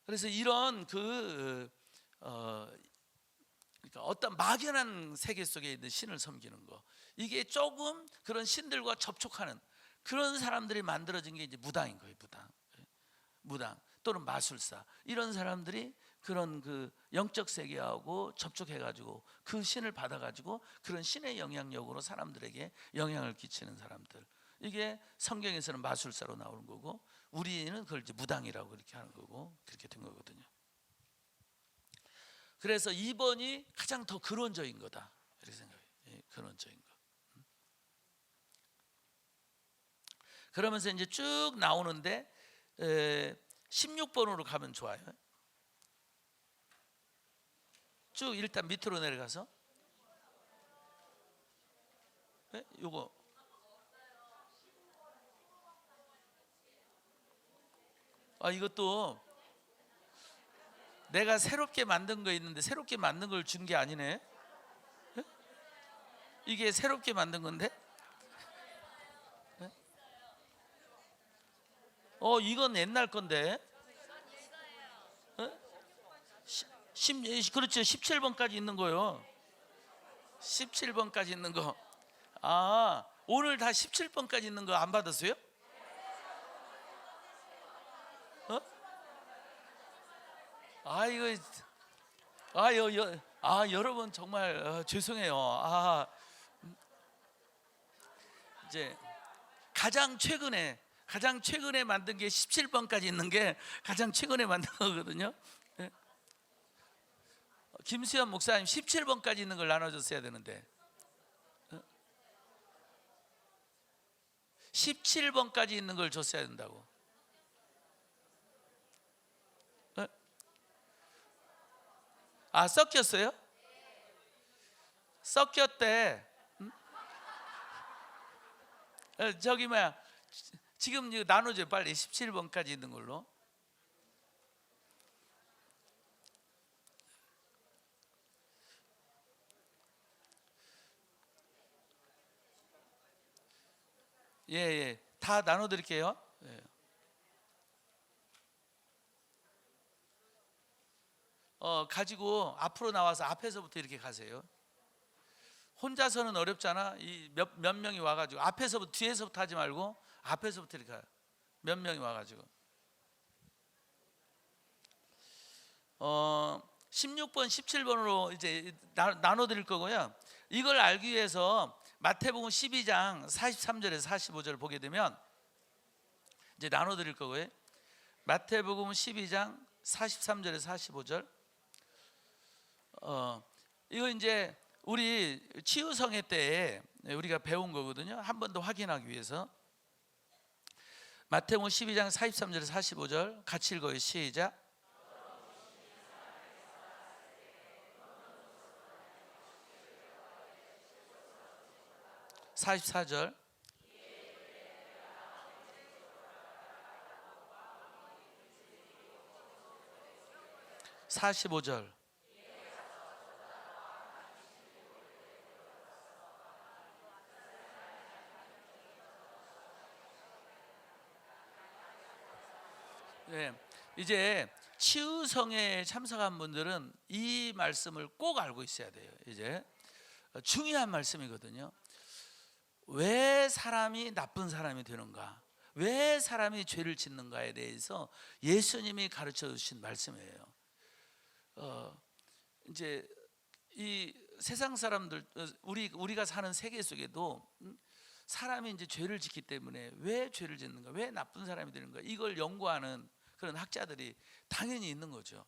그래서 이런 그러니까 어떤 막연한 세계 속에 있는 신을 섬기는 거, 이게 조금 그런 신들과 접촉하는 그런 사람들이 만들어진 게 이제 무당인 거예요. 무당 또는 마술사, 이런 사람들이 그런 그 영적 세계하고 접촉해가지고 그 신을 받아가지고 그런 신의 영향력으로 사람들에게 영향을 끼치는 사람들, 이게 성경에서는 마술사로 나오는 거고 우리는 그걸 이제 무당이라고 이렇게 하는 거고 그렇게 된 거거든요. 그래서 2번이 가장 더 근원적인 거다 이렇게 생각해요. 근원적인 거. 그러면서 이제 쭉 나오는데 16번으로 가면 좋아요. 쭉 일단 밑으로 내려가서 요거 이것도 내가 새롭게 만든 거 있는데 새롭게 만든 걸 준 게 아니네. 이게 새롭게 만든 건데? 이건 옛날 건데. 그렇죠. 17번까지 있는 거요. 17번까지 있는 거. 오늘 다 17번까지 있는 거 안 받았어요? 이거 여러분 정말 죄송해요. 이제 가장 최근에 만든 게 17번까지 있는 게 가장 최근에 만든 거거든요. 김수현 목사님 17번까지 있는 걸 나눠줬어야 되는데 17번까지 있는 걸 줬어야 된다고. 섞였어요? 섞였대. 저기 뭐야, 지금 이거 나눠줘요. 빨리 17번까지 있는 걸로. 예, 예. 다 나눠드릴게요. 예. 가지고 앞으로 나와서 앞에서부터 이렇게 가세요. 혼자서는 어렵잖아. 이 몇 명이 와가지고 앞에서부터, 뒤에서부터 하지 말고 앞에서부터 이렇게 가요. 몇 명이 와가지고 16번, 17번으로 이제 나눠드릴 거고요. 이걸 알기 위해서 마태복음 12장 43절에서 45절을 보게 되면 이제 나눠드릴 거고요. 마태복음 12장 43절에서 45절. 이거 이제 우리 치유성회 때에 우리가 배운 거거든요. 한 번 더 확인하기 위해서. 마태복음 12장 43절에서 45절 같이 읽어요. 시작. 44절. 45절. 네, 이제 치유성회에 참석한 분들은 이 말씀을 꼭 알고 있어야 돼요. 이제 중요한 말씀이거든요. 왜 사람이 나쁜 사람이 되는가, 왜 사람이 죄를 짓는가에 대해서 예수님이 가르쳐 주신 말씀이에요. 이제 이 세상 사람들, 우리가 사는 세계 속에도 사람이 이제 죄를 짓기 때문에 왜 죄를 짓는가, 왜 나쁜 사람이 되는가, 이걸 연구하는 그런 학자들이 당연히 있는 거죠.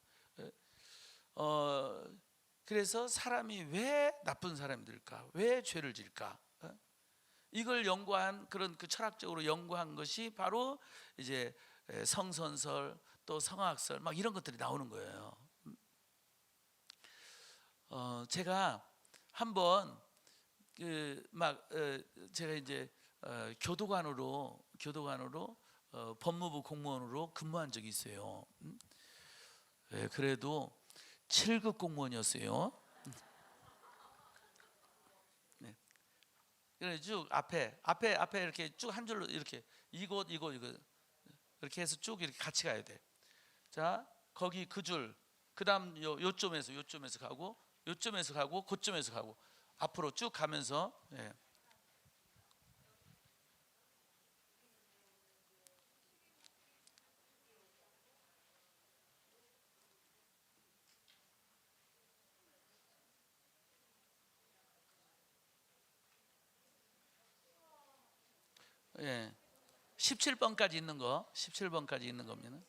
그래서 사람이 왜 나쁜 사람이 될까, 왜 죄를 질까, 이걸 연구한, 그런 그 철학적으로 연구한 것이 바로 이제 성선설, 또 성학설, 막 이런 것들이 나오는 거예요. 제가 한번 제가 이제 교도관으로 법무부 공무원으로 근무한 적이 있어요. 그래도 7급 공무원이었어요. 네. 그래 쭉 앞에 이렇게 쭉 한 줄로 이렇게 이곳 이렇게 해서 쭉 이렇게 같이 가야 돼. 자, 거기 그 줄, 그다음 요점에서 가고, 요점에서 가고, 그점에서 가고, 앞으로 쭉 가면서. 예. 예. 17번까지 있는 거, 17번까지 있는 겁니다.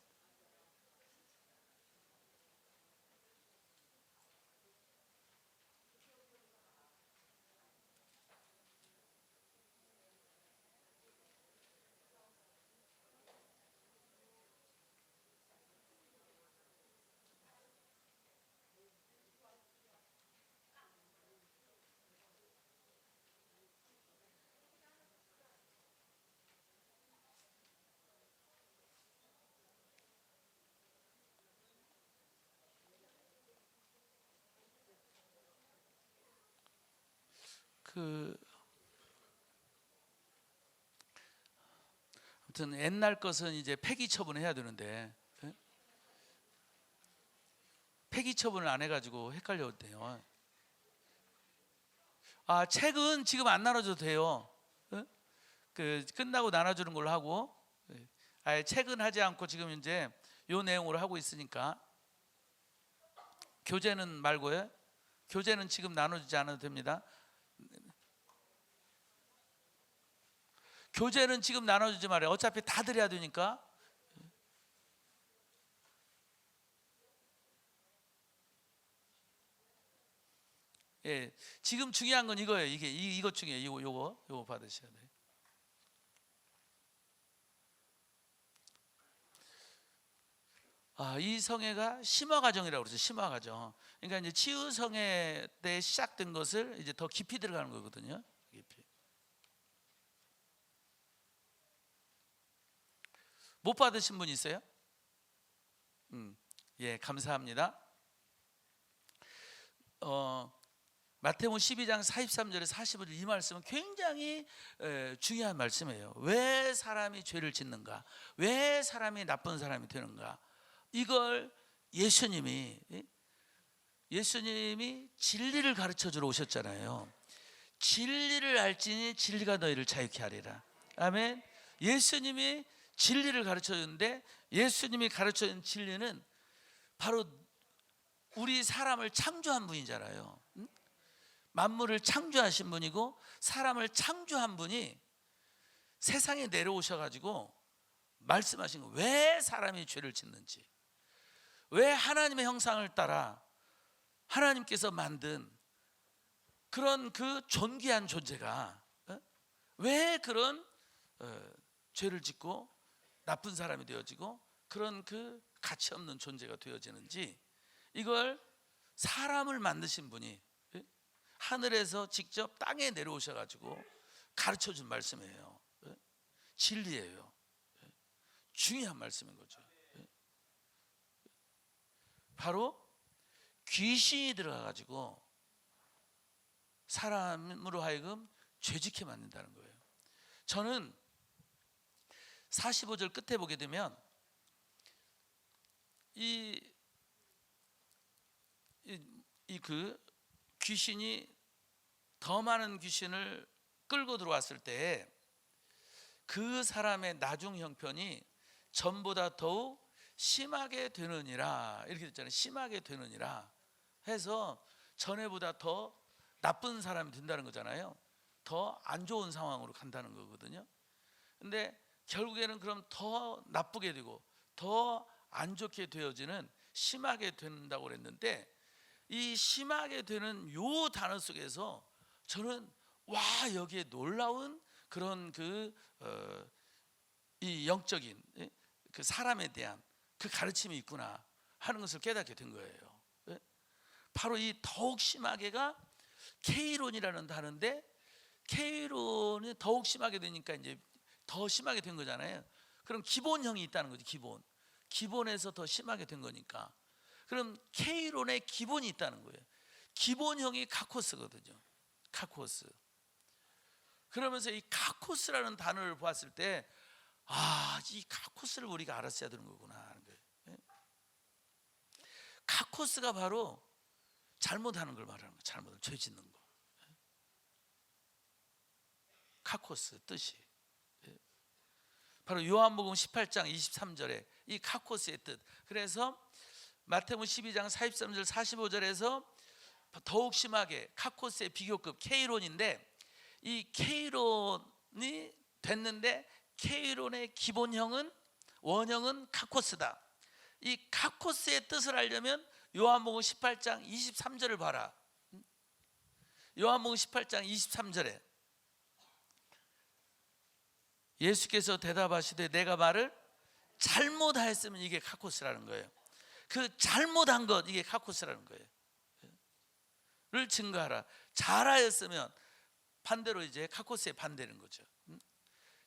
아무튼 옛날 것은 이제 폐기 처분해야 되는데, 예? 폐기 처분을 안 해가지고 헷갈렸대요. 책은 지금 안 나눠줘도 돼요. 예? 끝나고 나눠주는 걸로 하고, 아예 책은 하지 않고 지금 이제 요 내용으로 하고 있으니까 교재는 말고요. 교재는 지금 나눠주지 않아도 됩니다. 교재는 지금 나눠주지 말아요. 어차피 다 드려야 되니까. 예, 지금 중요한 건 이거예요. 이것 중에 요거 받으셔야 돼요. 이 성회가 심화 과정이라고 그러죠. 심화 과정. 그러니까 이제 치유 성회 때 시작된 것을 이제 더 깊이 들어가는 거거든요. 깊이. 못 받으신 분 있어요? 예, 감사합니다. 마태복음 12장 43절에 45절 이 말씀은 굉장히 중요한 말씀이에요. 왜 사람이 죄를 짓는가? 왜 사람이 나쁜 사람이 되는가? 이걸 예수님이 진리를 가르쳐 주러 오셨잖아요. 진리를 알지니 진리가 너희를 자유케 하리라. 아멘. 예수님이 진리를 가르쳐 주는데, 예수님이 가르쳐 준 진리는 바로 우리 사람을 창조한 분이잖아요. 만물을 창조하신 분이고, 사람을 창조한 분이 세상에 내려오셔가지고 말씀하신 거, 왜 사람이 죄를 짓는지, 왜 하나님의 형상을 따라 하나님께서 만든 그런 그 존귀한 존재가 왜 그런 죄를 짓고 나쁜 사람이 되어지고 그런 그 가치 없는 존재가 되어지는지, 이걸 사람을 만드신 분이 하늘에서 직접 땅에 내려오셔가지고 가르쳐 준 말씀이에요. 진리예요. 중요한 말씀인 거죠. 바로 귀신이 들어가가지고 사람으로 하여금 죄짓게 만든다는 거예요. 저는 45절 끝에 보게 되면 그 귀신이, 더 많은 귀신을 끌고 들어왔을 때 그 사람의 나중 형편이 전보다 더욱 심하게 되느니라, 이렇게 됐잖아요. 심하게 되느니라 해서 전에보다 더 나쁜 사람이 된다는 거잖아요. 더 안 좋은 상황으로 간다는 거거든요. 근데 결국에는 그럼 더 나쁘게 되고 더 안 좋게 되어지는, 심하게 된다고 그랬는데, 이 심하게 되는 요 단어 속에서 저는 와, 여기에 놀라운 그런 이 영적인 그 사람에 대한 그 가르침이 있구나 하는 것을 깨닫게 된 거예요. 바로 이 더욱 심하게가 케이론이라는 단어인데, 케이론이 더욱 심하게 되니까 이제 더 심하게 된 거잖아요. 그럼 기본형이 있다는 거지. 기본에서 더 심하게 된 거니까. 그럼 케이론의 기본이 있다는 거예요. 기본형이 카코스거든요. 카코스. 그러면서 이 카코스라는 단어를 보았을 때, 이 카코스를 우리가 알았어야 되는 거구나 하는 거예요. 카코스가 바로 잘못하는 걸 말하는 거예요. 잘못을, 죄 짓는 거. 카코스 뜻이 바로 요한복음 18장 23절에 이 카코스의 뜻. 그래서 마태복음 12장 43절 45절에서 더욱 심하게 카코스의 비교급 케이론인데, 이 케이론이 됐는데 케이론의 기본형은, 원형은 카코스다. 이 카코스의 뜻을 알려면 요한복음 18장 23절을 봐라. 요한복음 18장 23절에 예수께서 대답하시되 내가 말을 잘못하였으면, 이게 카코스라는 거예요. 그 잘못한 것, 이게 카코스라는 거예요. 를 증거하라. 잘하였으면, 반대로 이제 카코스의 반대는 거죠.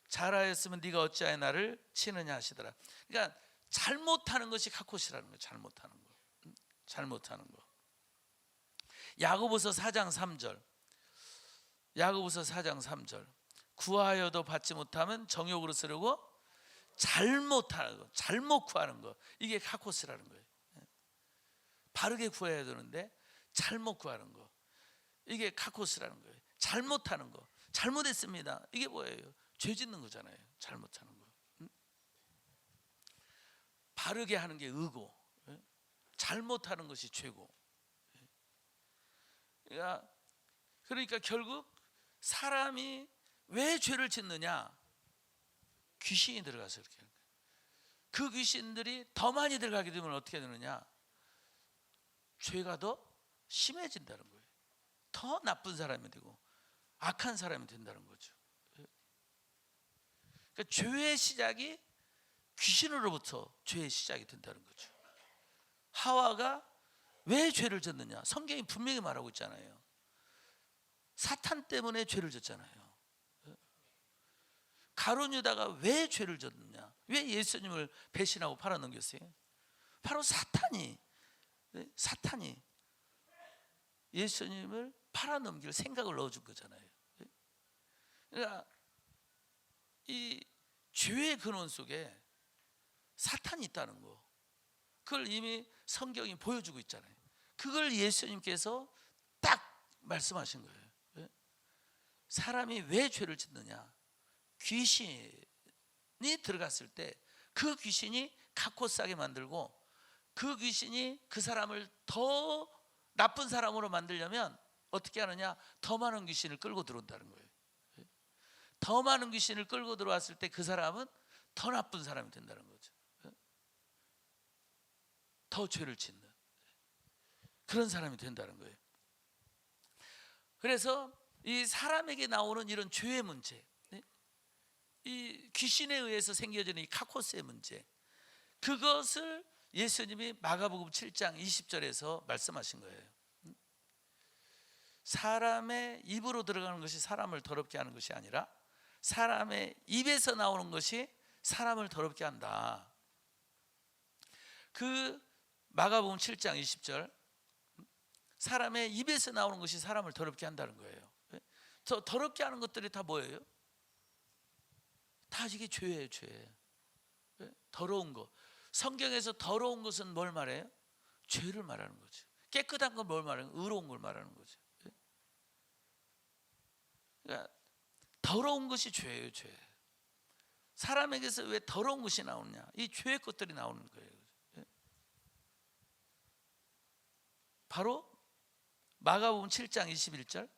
잘하였으면 네가 어찌하여 나를 치느냐 하시더라. 그러니까 잘못하는 것이 카코스라는 거예요. 잘못하는 거. 야고보서 4장 3절. 야고보서 4장 3절. 구하여도 받지 못하면 정욕으로 쓰려고 잘못하는 거, 잘못 구하는 거, 이게 카코스라는 거예요. 바르게 구해야 되는데 잘못 구하는 거, 이게 카코스라는 거예요. 잘못하는 거, 잘못했습니다, 이게 뭐예요? 죄 짓는 거잖아요. 잘못하는 거. 바르게 하는 게 의고, 잘못하는 것이 죄고. 그러니까 결국 사람이 왜 죄를 짓느냐? 귀신이 들어가서 그렇게 하는 거예요. 그 귀신들이 더 많이 들어가게 되면 어떻게 되느냐? 죄가 더 심해진다는 거예요. 더 나쁜 사람이 되고 악한 사람이 된다는 거죠. 그러니까 죄의 시작이 귀신으로부터 죄의 시작이 된다는 거죠. 하와가 왜 죄를 졌느냐? 성경이 분명히 말하고 있잖아요. 사탄 때문에 죄를 졌잖아요. 가룟 유다가 왜 죄를 졌느냐? 왜 예수님을 배신하고 팔아넘겼어요? 바로 사탄이 예수님을 팔아넘길 생각을 넣어준 거잖아요. 그러니까 이 죄의 근원 속에 사탄이 있다는 거, 그걸 이미 성경이 보여주고 있잖아요. 그걸 예수님께서 딱 말씀하신 거예요. 사람이 왜 죄를 짓느냐? 귀신이 들어갔을 때 그 귀신이 카코스하게 만들고, 그 귀신이 그 사람을 더 나쁜 사람으로 만들려면 어떻게 하느냐? 더 많은 귀신을 끌고 들어온다는 거예요. 더 많은 귀신을 끌고 들어왔을 때 그 사람은 더 나쁜 사람이 된다는 거죠. 더 죄를 짓는 그런 사람이 된다는 거예요. 그래서 이 사람에게 나오는 이런 죄의 문제, 이 귀신에 의해서 생겨지는 이 카코스의 문제, 그것을 예수님이 마가복음 7장 20절에서 말씀하신 거예요. 사람의 입으로 들어가는 것이 사람을 더럽게 하는 것이 아니라 사람의 입에서 나오는 것이 사람을 더럽게 한다. 그 마가복음 7장 20절, 사람의 입에서 나오는 것이 사람을 더럽게 한다는 거예요. 저 더럽게 하는 것들이 다 뭐예요? 다 이게 죄예요, 죄. 더러운 것. 성경에서 더러운 것은 뭘 말해요? 죄를 말하는 거죠. 깨끗한 건 뭘 말하는 거예요? 의로운 걸 말하는 거죠. 그러니까 더러운 것이 죄예요, 죄. 사람에게서 왜 더러운 것이 나오느냐? 이 죄의 것들이 나오는 거예요. 바로 마가복음 7장 21절,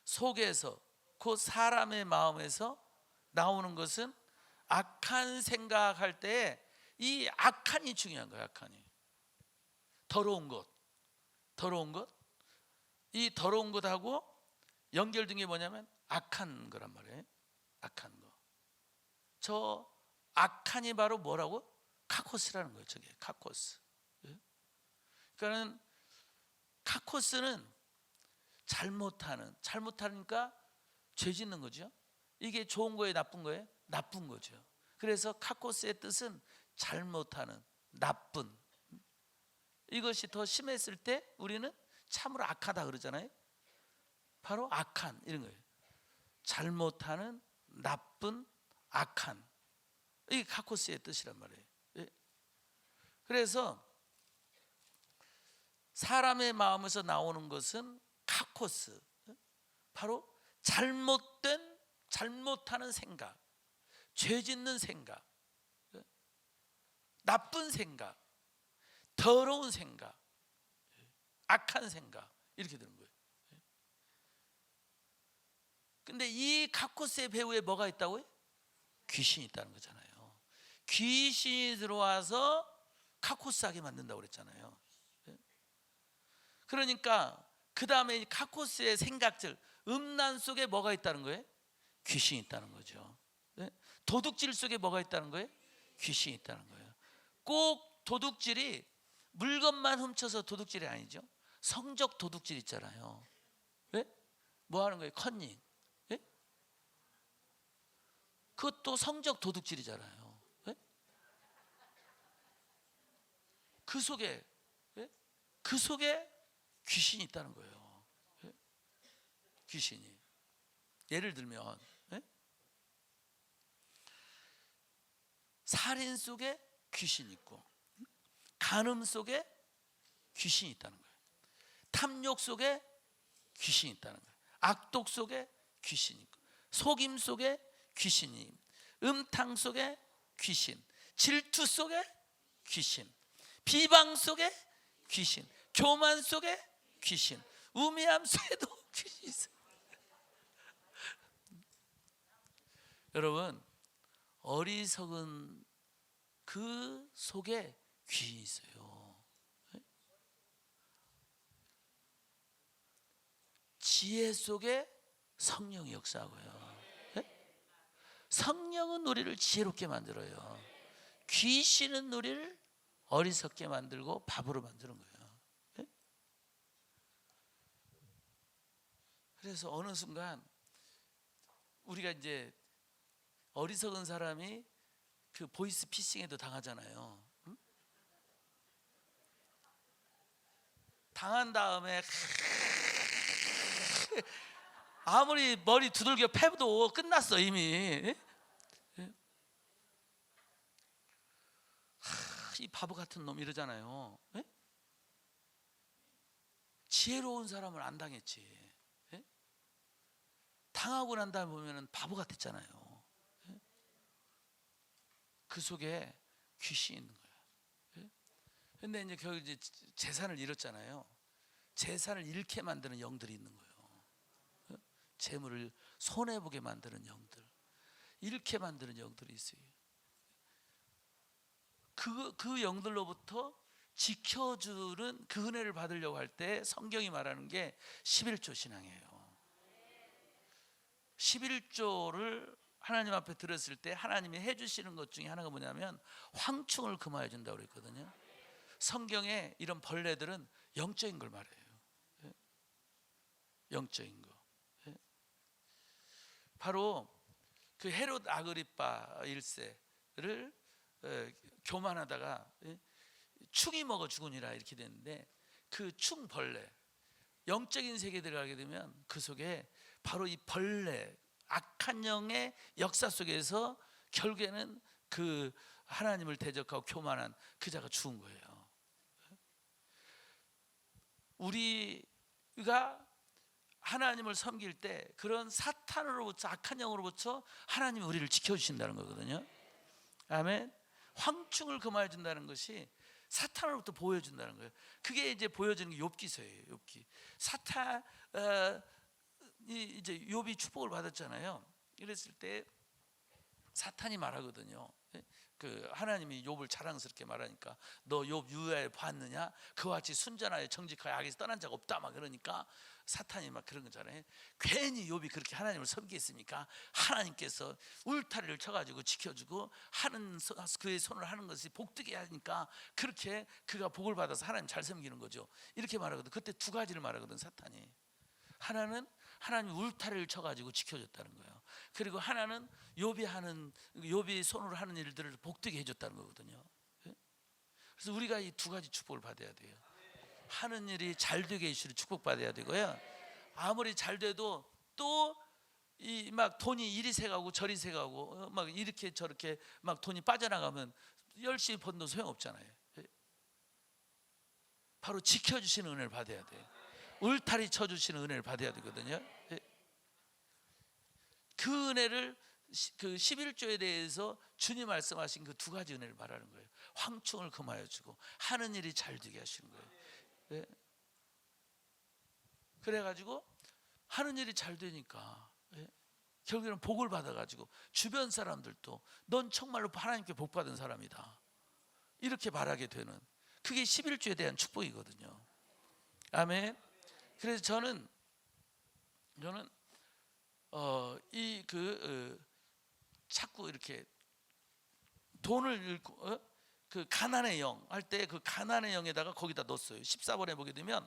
속에서 곧 사람의 마음에서 나오는 것은 악한 생각할 때, 이 악한이 중요한 거예요. 악한이, 더러운 것, 이 더러운 것하고 연결된 게 뭐냐면 악한 거란 말이에요. 악한 거. 저 악한이 바로 뭐라고? 카코스라는 거예요. 저게 카코스. 그러니까는 카코스는 잘못하니까 죄 짓는 거죠. 이게 좋은 거예요, 나쁜 거예요? 나쁜 거죠. 그래서 카코스의 뜻은 잘못하는, 나쁜. 이것이 더 심했을 때 우리는 참으로 악하다 그러잖아요. 바로 악한, 이런 거예요. 잘못하는, 나쁜, 악한. 이게 카코스의 뜻이란 말이에요. 그래서 사람의 마음에서 나오는 것은 카코스, 바로 잘못하는 생각, 죄 짓는 생각, 나쁜 생각, 더러운 생각, 악한 생각, 이렇게 되는 거예요. 근데 이 카코스의 배후에 뭐가 있다고요? 귀신이 있다는 거잖아요. 귀신이 들어와서 카코스하게 만든다고 그랬잖아요. 그러니까 그 다음에 카코스의 생각들, 음란 속에 뭐가 있다는 거예요? 귀신이 있다는 거죠. 도둑질 속에 뭐가 있다는 거예요? 귀신이 있다는 거예요. 꼭 도둑질이 물건만 훔쳐서 도둑질이 아니죠. 성적 도둑질 있잖아요. 뭐 하는 거예요? 컨닝. 그것도 성적 도둑질이잖아요. 그 속에 귀신이 있다는 거예요. 귀신이. 예를 들면 살인 속에 귀신이 있고, 간음 속에 귀신이 있다는 거예요. 탐욕 속에 귀신이 있다는 거예요. 악독 속에 귀신이 있고, 속임 속에 귀신이, 음탕 속에 귀신, 질투 속에 귀신, 비방 속에 귀신, 교만 속에 귀신, 우매함 속에도 귀신이 있어요. 여러분, 어리석은 그 속에 귀신이 있어요. 지혜 속에 성령이 역사하고요. 성령은 우리를 지혜롭게 만들어요. 귀신은 우리를 어리석게 만들고 바보로 만드는 거예요. 그래서 어느 순간 우리가 이제 어리석은 사람이 그 보이스 피싱에도 당하잖아요. 응? 당한 다음에 아무리 머리 두들겨 패도 끝났어 이미. 이 바보 같은 놈 이러잖아요. 지혜로운 사람을 안 당했지. 당하고 난 다음에 보면은 바보 같았잖아요. 그 속에 귀신이 있는 거예요. 근데 이제 결국 이제 재산을 잃었잖아요. 재산을 잃게 만드는 영들이 있는 거예요. 재물을 손해 보게 만드는 영들, 잃게 만드는 영들이 있어요. 그 영들로부터 지켜주는 그 은혜를 받으려고 할 때 성경이 말하는 게 11조 신앙이에요. 11조를 하나님 앞에 들었을 때 하나님이 해주시는 것 중에 하나가 뭐냐면 황충을 금하여 준다고 그랬거든요. 성경에 이런 벌레들은 영적인 걸 말해요. 영적인 거. 바로 그 헤롯 아그리파 1세를 교만하다가 충이 먹어 죽으니라 이렇게 됐는데, 그 충벌레, 영적인 세계에 들어가게 되면 그 속에 바로 이 벌레, 악한 영의 역사 속에서 결국에는 그 하나님을 대적하고 교만한 그 자가 죽은 거예요. 우리가 하나님을 섬길 때 그런 사탄으로부터, 악한 영으로부터 하나님이 우리를 지켜주신다는 거거든요. 아멘. 황충을 금하여 준다는 것이 사탄으로부터 보여준다는 거예요. 그게 이제 보여주는 게 욥기서예요. 욥기. 사탄이 이제 욥이 축복을 받았잖아요. 이랬을 때 사탄이 말하거든요. 그 하나님이 욥을 자랑스럽게 말하니까 너 욥 유야에 봤느냐? 그와 같이 순전하여 정직하여 악에서 떠난 자가 없다 막 그러니까 사탄이 막 그런 거잖아요. 괜히 욥이 그렇게 하나님을 섬기겠습니까? 하나님께서 울타리를 쳐가지고 지켜주고 하는 그의 손을 하는 것이 복되게 하니까 그렇게 그가 복을 받아서 하나님 잘 섬기는 거죠. 이렇게 말하거든. 그때 두 가지를 말하거든 사탄이. 하나는 하나님 울타리를 쳐가지고 지켜줬다는 거예요. 그리고 하나는 욥이 손으로 하는 일들을 복되게 해줬다는 거거든요. 그래서 우리가 이 두 가지 축복을 받아야 돼요. 하는 일이 잘 되게 해주시는 축복 받아야 되고요. 아무리 잘 돼도 또 이 막 돈이 이리 새가고 저리 새가고 막 이렇게 저렇게 막 돈이 빠져나가면 열심히 번도 소용없잖아요. 바로 지켜주시는 은혜를 받아야 돼요. 울타리 쳐주시는 은혜를 받아야 되거든요. 그 은혜를 그 11조에 대해서 주님 말씀하신 그 두 가지 은혜를 말하는 거예요. 황충을 금하여 주고 하는 일이 잘 되게 하시는 거예요. 네. 그래가지고 하는 일이 잘 되니까 결국에는 복을 받아가지고 주변 사람들도 넌 정말로 하나님께 복 받은 사람이다 이렇게 말하게 되는, 그게 11조에 대한 축복이거든요. 아멘. 그래서 저는 자꾸 이렇게 돈을 잃고 그 가난의 영 할 때 그 가난의 영에다가 거기다 넣었어요. 14번에 보게 되면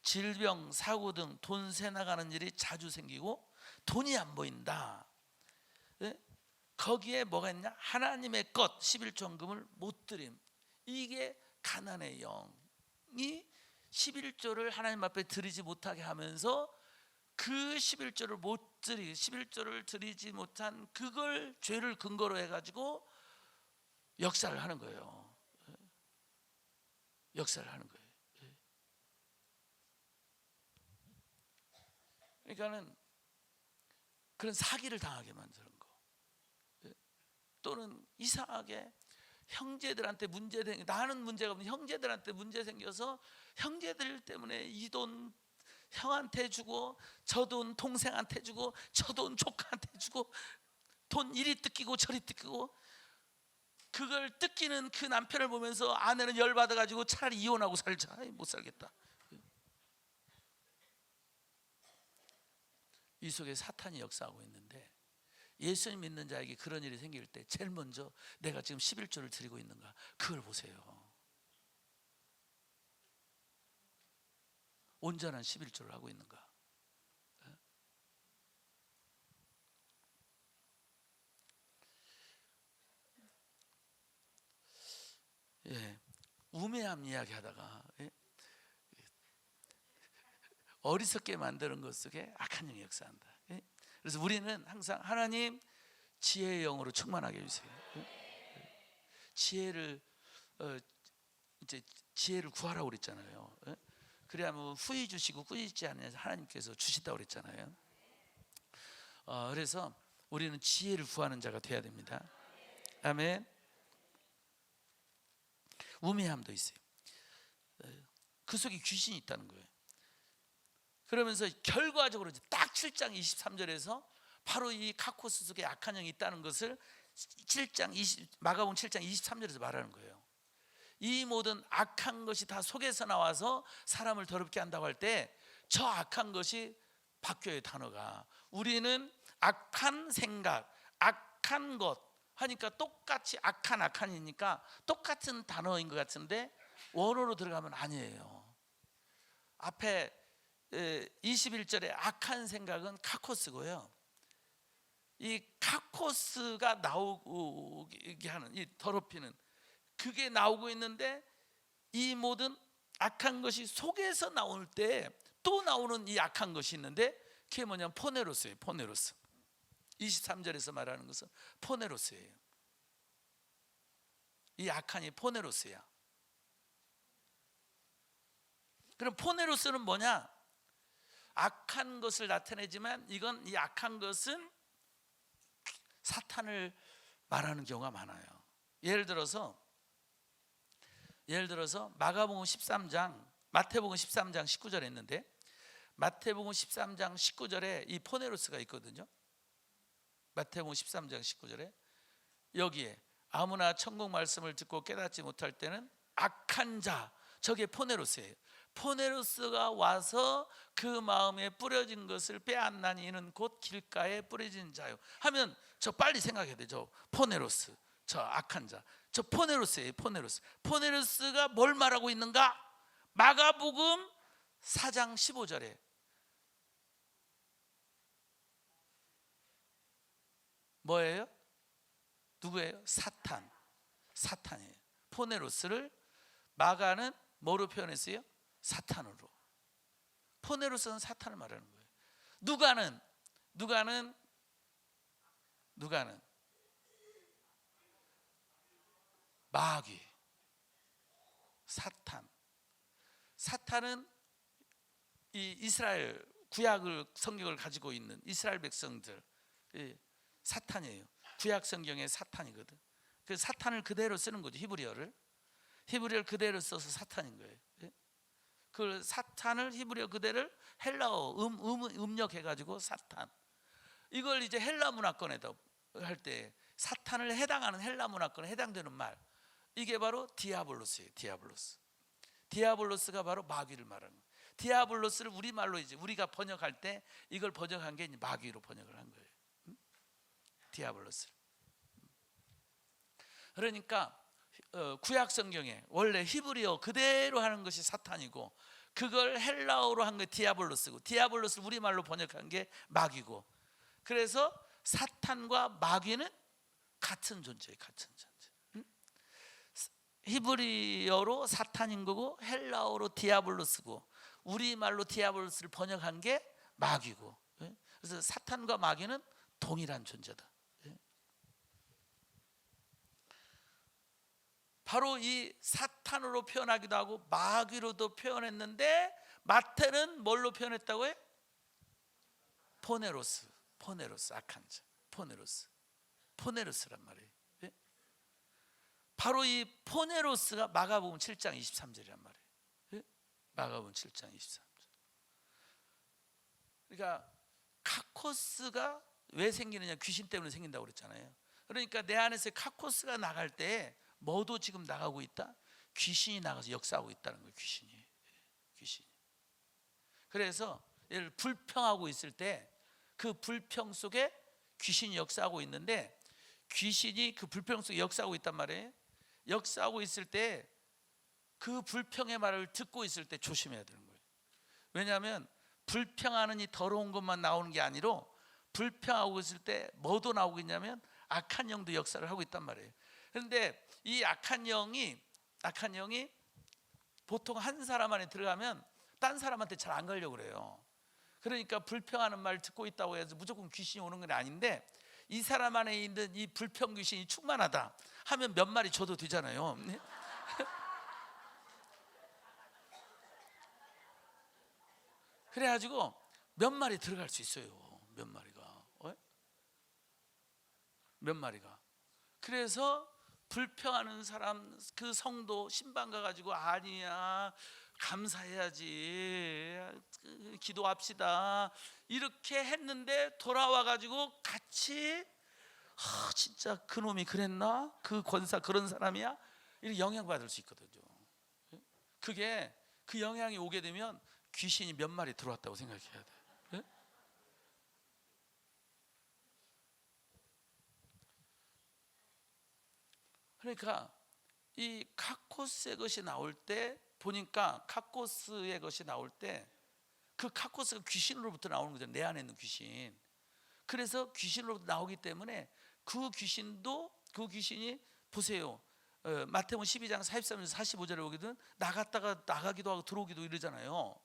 질병, 사고 등 돈 새 나가는 일이 자주 생기고 돈이 안 보인다. 거기에 뭐가 있냐? 하나님의 것 11조금을 못 드림. 이게 가난의 영이 11조를 하나님 앞에 드리지 못하게 하면서 그 11조를 드리지 못한 그걸 죄를 근거로 해가지고 역사를 하는 거예요. 역사를 하는 거예요. 그러니까는 그런 사기를 당하게 만드는 거, 또는 이상하게 형제들한테 나는 문제가 없는 형제들한테 문제 생겨서 형제들 때문에 이 돈 형한테 주고 저 돈 동생한테 주고 저 돈 조카한테 주고 돈 이리 뜯기고 저리 뜯기고, 그걸 뜯기는 그 남편을 보면서 아내는 열받아가지고 차라리 이혼하고 살자. 못 살겠다. 이 속에 사탄이 역사하고 있는데, 예수님 믿는 자에게 그런 일이 생길 때 제일 먼저 내가 지금 11조를 드리고 있는가 그걸 보세요. 온전한 11조를 하고 있는가. 우매함 이야기하다가 어리석게 만드는 것 속에 악한 영이 역사한다. 그래서 우리는 항상 하나님 지혜의 영으로 충만하게 해주세요. 지혜를 이제 지혜를 구하라고 그랬잖아요. 그래야 뭐 후히 주시고 꾸짖지 않으면 하나님께서 주신다고 그랬잖아요. 그래서 우리는 지혜를 구하는 자가 돼야 됩니다. 아멘. 우매함도 있어요. 그 속에 귀신이 있다는 거예요. 그러면서 결과적으로 딱 7장 23절에서 바로 이 카코스 속에 악한 영이 있다는 것을 마가복음 7장 23절에서 말하는 거예요. 이 모든 악한 것이 다 속에서 나와서 사람을 더럽게 한다고 할 때 저 악한 것이 바뀌어요. 단어가 우리는 악한 생각, 악한 것 하니까 똑같이 악한이니까 똑같은 단어인 것 같은데 원어로 들어가면 아니에요. 앞에 21절에 악한 생각은 카코스고요. 이 카코스가 나오게 하는 이 더럽히는 그게 나오고 있는데 이 모든 악한 것이 속에서 나올 때 또 나오는 이 악한 것이 있는데 그게 뭐냐면 포네로스예요. 포네로스. 23절에서 말하는 것은 포네로스예요. 이 악한이 포네로스야. 그럼 포네로스는 뭐냐? 악한 것을 나타내지만 이건 이 악한 것은 사탄을 말하는 경우가 많아요. 예를 들어서 마태복음 13장 19절에 있는데 마태복음 13장 19절에 이 포네로스가 있거든요. 마태복음 13장 19절에 여기에 아무나 천국 말씀을 듣고 깨닫지 못할 때는 악한 자, 저게 포네로스예요. 포네로스가 와서 그 마음에 뿌려진 것을 빼앗나니 이는 곧 길가에 뿌려진 자요 하면 저 빨리 생각해야 되죠. 포네로스, 저 악한 자, 저 포네로스예요. 포네로스가 뭘 말하고 있는가? 마가복음 4장 15절에 뭐예요? 누구예요? 사탄이에요. 포네로스를 마가는 뭐로 표현했어요? 사탄으로. 포네로스는 사탄을 말하는 거예요. 누가는 마귀, 사탄은 이 이스라엘 구약을 성경을 가지고 있는 이스라엘 백성들 사탄이에요. 구약 성경의 사탄이거든. 그 사탄을 그대로 쓰는 거죠. 히브리어를 그대로 써서 사탄인 거예요. 그 사탄을 히브리어 그대를 헬라어 음력해가지고 사탄. 이걸 이제 헬라 문화권에다 할 때 사탄을 해당하는 헬라 문화권에 해당되는 말 이게 바로 디아블로스예요. 디아블로스가 바로 마귀를 말하는 거예요. 디아블로스를 우리말로 이제 우리가 번역할 때 이걸 번역한 게 마귀로 번역을 한 거예요. 디아블로스를. 그러니까 구약 성경에 원래 히브리어 그대로 하는 것이 사탄이고 그걸 헬라어로 한 게 디아블로스고 디아블로스를 우리말로 번역한 게 마귀고 그래서 사탄과 마귀는 같은 존재예요. 히브리어로 사탄인 거고 헬라어로 디아블로스고 우리말로 디아블로스를 번역한 게 마귀고 그래서 사탄과 마귀는 동일한 존재다. 바로 이 사탄으로 표현하기도 하고 마귀로도 표현했는데 마태는 뭘로 표현했다고요? 포네로스, 악한 자, 포네로스란 말이에요. 바로 이 포네로스가 마가복음 7장 23절이란 말이에요. 마가복음 7장 23절. 그러니까 카코스가 왜 생기느냐? 귀신 때문에 생긴다고 그랬잖아요. 그러니까 내 안에서 카코스가 나갈 때 뭐도 지금 나가고 있다? 귀신이 나가서 역사하고 있다는 거예요. 귀신이. 그래서 얘를 불평하고 있을 때 그 불평 속에 귀신이 역사하고 있는데 귀신이 그 불평 속에 역사하고 있단 말이에요. 역사하고 있을 때 그 불평의 말을 듣고 있을 때 조심해야 되는 거예요. 왜냐하면 불평하는 이 더러운 것만 나오는 게 아니라 불평하고 있을 때 뭐도 나오고 있냐면 악한 영도 역사를 하고 있단 말이에요. 그런데 이 악한 영이 보통 한 사람 안에 들어가면 딴 사람한테 잘 안 가려고 그래요. 그러니까 불평하는 말 듣고 있다고 해서 무조건 귀신이 오는 건 아닌데, 이 사람 안에 있는 이 불평 귀신이 충만하다 하면 몇 마리 줘도 되잖아요. 그래가지고 몇 마리 들어갈 수 있어요. 몇 마리가. 몇 마리가. 그래서 불평하는 사람, 그 성도 신방 가가지고 아니야, 감사해야지, 기도합시다, 이렇게 했는데 돌아와가지고 같이 진짜 그놈이 그랬나? 그 권사 그런 사람이야? 이렇게 영향받을 수 있거든요. 그게 그 영향이 오게 되면 귀신이 몇 마리 들어왔다고 생각해야 돼. 그러니까 이 카코스의 것이 나올 때 보니까, 카코스의 것이 나올 때 그 카코스가 귀신으로부터 나오는 거죠. 내 안에 있는 귀신. 그래서 귀신으로부터 나오기 때문에 그 귀신이 보세요. 마태복음 12장 43에서 45절에 보거든, 나갔다가 나가기도 하고 들어오기도 이러잖아요.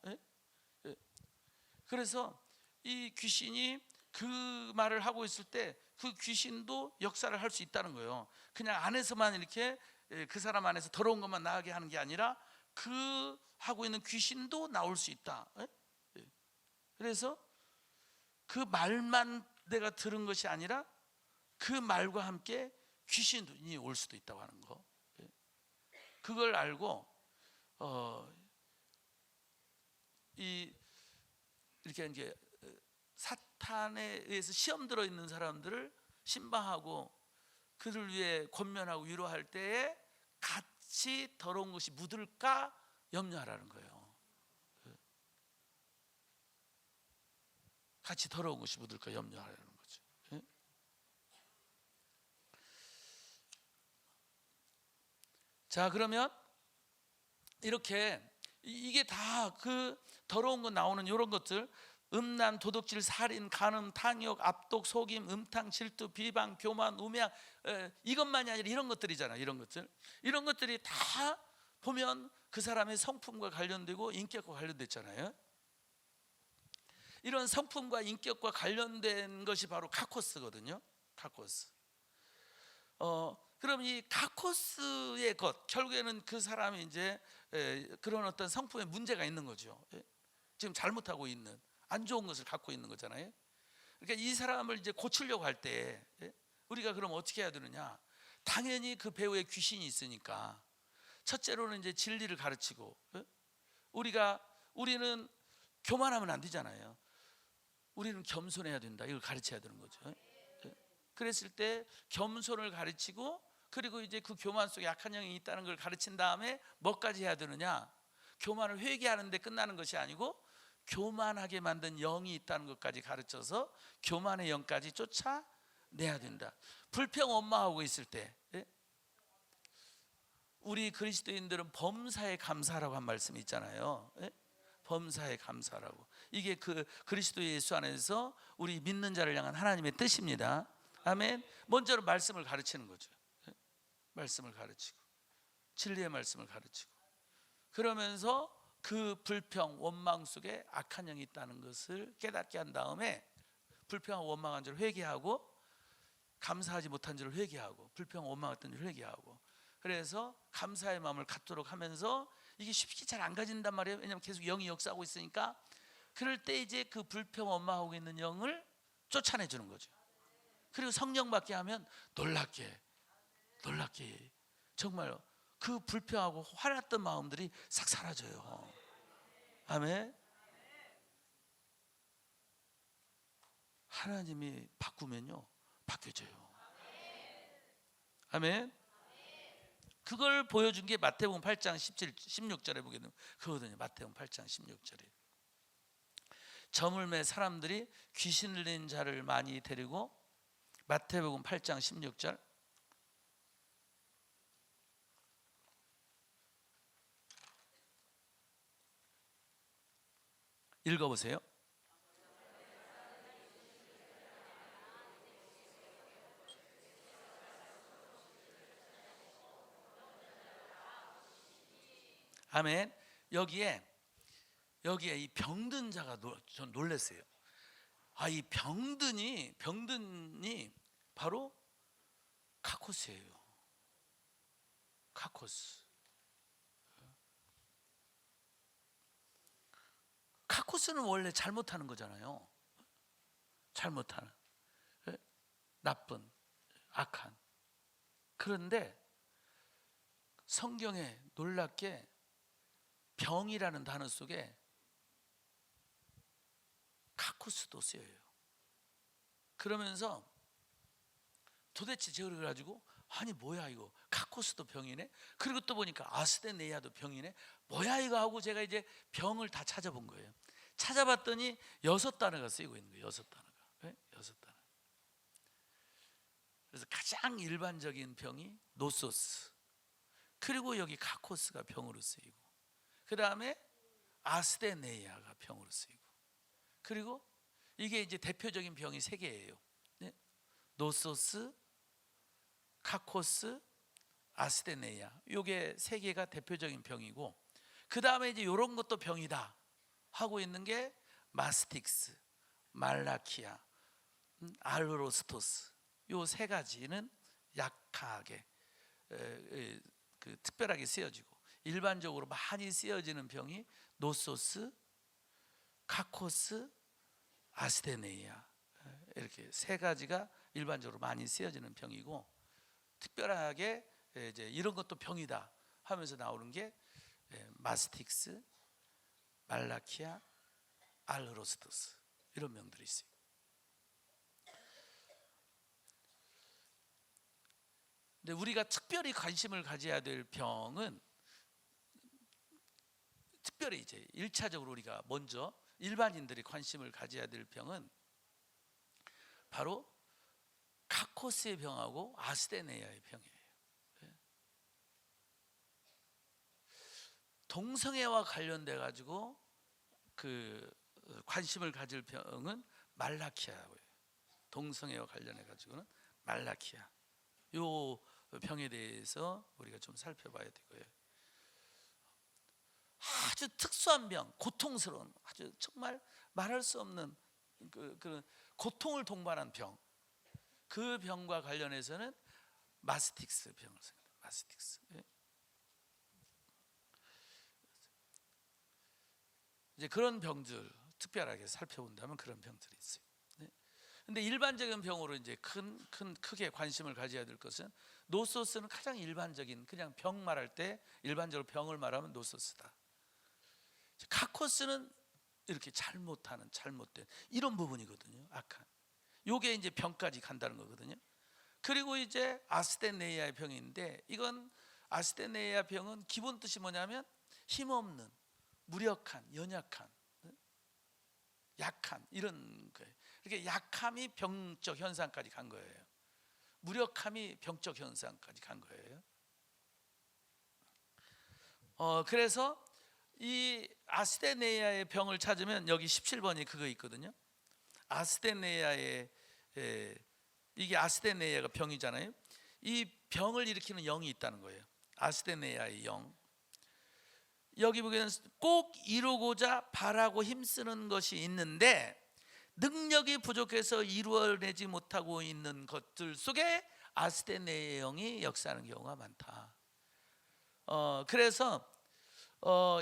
그래서 이 귀신이 그 말을 하고 있을 때 그 귀신도 역사를 할 수 있다는 거예요. 그냥 안에서만 이렇게 그 사람 안에서 더러운 것만 나가게 하는 게 아니라 그 하고 있는 귀신도 나올 수 있다. 그래서 그 말만 내가 들은 것이 아니라 그 말과 함께 귀신이 올 수도 있다고 하는 거. 그걸 알고 이렇게 이제 사탄에 의해서 시험 들어 있는 사람들을 신방하고 그를 위해 권면하고 위로할 때에 같이 더러운 것이 묻을까 염려하라는 거예요. 같이 더러운 것이 묻을까 염려하라는 거죠. 자, 그러면 이렇게 이게 다 그 더러운 거 나오는 이런 것들, 음란, 도둑질, 살인, 간음, 탕욕, 압독, 속임, 음탕, 질투, 비방, 교만, 우매함, 이것만이 아니라 이런 것들이잖아요. 이런 것들이 다 보면 그 사람의 성품과 관련되고 인격과 관련됐잖아요. 이런 성품과 인격과 관련된 것이 바로 카코스거든요. 카코스. 그럼 이 카코스의 것, 결국에는 그 사람이 이제 그런 어떤 성품에 문제가 있는 거죠. 지금 잘못하고 있는, 안 좋은 것을 갖고 있는 거잖아요. 그러니까 이 사람을 이제 고치려고 할 때 우리가 그럼 어떻게 해야 되느냐? 당연히 그 배우에 귀신이 있으니까 첫째로는 이제 진리를 가르치고, 우리는 교만하면 안 되잖아요. 우리는 겸손해야 된다, 이걸 가르쳐야 되는 거죠. 그랬을 때 겸손을 가르치고, 그리고 이제 그 교만 속에 약한 영이 있다는 걸 가르친 다음에 뭐까지 해야 되느냐? 교만을 회개하는 데 끝나는 것이 아니고 교만하게 만든 영이 있다는 것까지 가르쳐서 교만의 영까지 쫓아내야 된다. 불평 원망하고 있을 때 우리 그리스도인들은 범사에 감사라고 한 말씀이 있잖아요. 범사에 감사라고. 이게 그 그리스도 예수 안에서 우리 믿는 자를 향한 하나님의 뜻입니다. 아멘. 먼저는 말씀을 가르치는 거죠. 말씀을 가르치고, 진리의 말씀을 가르치고, 그러면서 그 불평 원망 속에 악한 영이 있다는 것을 깨닫게 한 다음에 불평하고 원망한 줄을 회개하고, 감사하지 못한 줄을 회개하고, 불평 원망했던 줄을 회개하고, 그래서 감사의 마음을 갖도록 하면서, 이게 쉽게 잘 안 가진단 말이에요. 왜냐하면 계속 영이 역사하고 있으니까. 그럴 때 이제 그 불평 원망하고 있는 영을 쫓아내 주는 거죠. 그리고 성령 받게 하면 놀랍게 정말 그 불평하고 화났던 마음들이 싹 사라져요. 아멘. 하나님이 바꾸면요, 바뀌어져요. 아멘. 그걸 보여준 게 마태복음 8장 17, 16절에 보게 되면 그거거든요. 마태복음 8장 16절에 저물매 사람들이 귀신 들린 자를 많이 데리고, 마태복음 8장 16절 읽어보세요. 아멘. 여기에 이 병든 자가 전 놀랐어요. 이 병든이 바로 카코스예요. 카코스. 카코스는 원래 잘못하는 거잖아요. 잘못하는, 나쁜, 악한. 그런데 성경에 놀랍게 병이라는 단어 속에 카코스도 쓰여요. 그러면서 도대체 저걸 가지고 아니 뭐야 이거, 카코스도 병이네. 그리고 또 보니까 아스데네이아도 병이네. 뭐야 이거 하고 제가 이제 병을 다 찾아본 거예요. 찾아봤더니 6단어가 쓰이고 있는 거예요. 6단어가. 네? 6단어. 그래서 가장 일반적인 병이 노소스, 그리고 여기 카코스가 병으로 쓰이고, 그 다음에 아스데네이아가 병으로 쓰이고, 그리고 이게 이제 대표적인 병이 3개예요. 네? 노소스, 카코스, 아스데네이아. 요게 3개가 대표적인 병이고, 그 다음에 이제 요런 것도 병이다 하고 있는 게 마스틱스, 말라키아, 알로스토스. 요 3가지는 약하게 특별하게 쓰여지고, 일반적으로 많이 쓰여지는 병이 노소스, 카코스, 아스데네이아. 이렇게 3가지가 일반적으로 많이 쓰여지는 병이고, 특별하게 이제 이런 것도 병이다 하면서 나오는 게 마스틱스, 말라키아, 알로스토스, 이런 병들이 있어요. 근데 우리가 특별히 관심을 가져야 될 병은, 특별히 이제 1차적으로 우리가 먼저 일반인들이 관심을 가져야 될 병은 바로 카코스의 병하고 아스데네이아의 병이에요. 동성애와 관련돼 가지고 그 관심을 가질 병은 말라키아예요. 동성애와 관련해 가지고는 말라키아. 요 병에 대해서 우리가 좀 살펴봐야 되고요. 아주 특수한 병, 고통스러운, 아주 정말 말할 수 없는 그런 고통을 동반한 병, 그 병과 관련해서는 마스틱스 병을 씁니다. 마스틱스. 이제 그런 병들 특별하게 살펴본다면 그런 병들이 있어요. 근데 일반적인 병으로 이제 크게 관심을 가져야 될 것은, 노소스는 가장 일반적인, 그냥 병 말할 때 일반적으로 병을 말하면 노소스다. 카코스는 이렇게 잘못하는, 잘못된 이런 부분이거든요. 악한. 요게 이제 병까지 간다는 거거든요. 그리고 이제 아스데네이아의 병인데, 이건 아스데네이아 병은 기본 뜻이 뭐냐면 힘없는, 무력한, 연약한, 약한, 이런 거예요. 이렇게 약함이 병적 현상까지 간 거예요. 무력함이 병적 현상까지 간 거예요. 그래서 이 아스데네이아의 병을 찾으면 여기 17번이 그거 있거든요. 아스데네이아의, 이게 아스데네이아가 병이잖아요. 이 병을 일으키는 영이 있다는 거예요. 아스데네이아의 영. 여기 보기에는 꼭 이루고자 바라고 힘쓰는 것이 있는데 능력이 부족해서 이루어내지 못하고 있는 것들 속에 아스데네이아의 영이 역사하는 경우가 많다. 그래서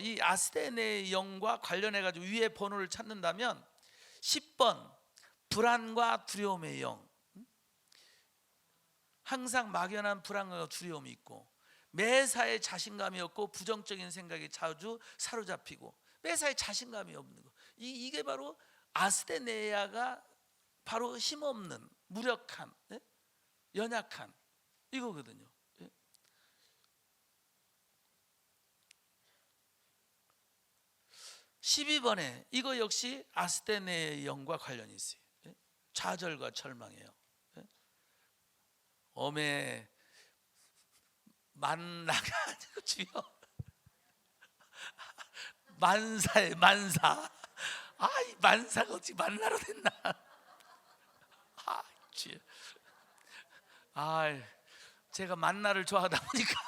이 아스데네이아의 영과 관련해 가지고 위에 번호를 찾는다면 10번 불안과 두려움의 영. 항상 막연한 불안과 두려움이 있고, 매사에 자신감이 없고 부정적인 생각이 자주 사로잡히고, 매사에 자신감이 없는 거. 이게 바로 아스데네이아가 바로 힘없는, 무력한, 연약한 이거거든요. 12번에 이거 역시 아스데네이아의 영과 관련이 있어요. 좌절과 절망이에요. 어메 만나가 아니고 주여, 만사에 만사. 이 만사가 어찌 만나로 됐나. 주여. 제가 만나를 좋아하다 보니까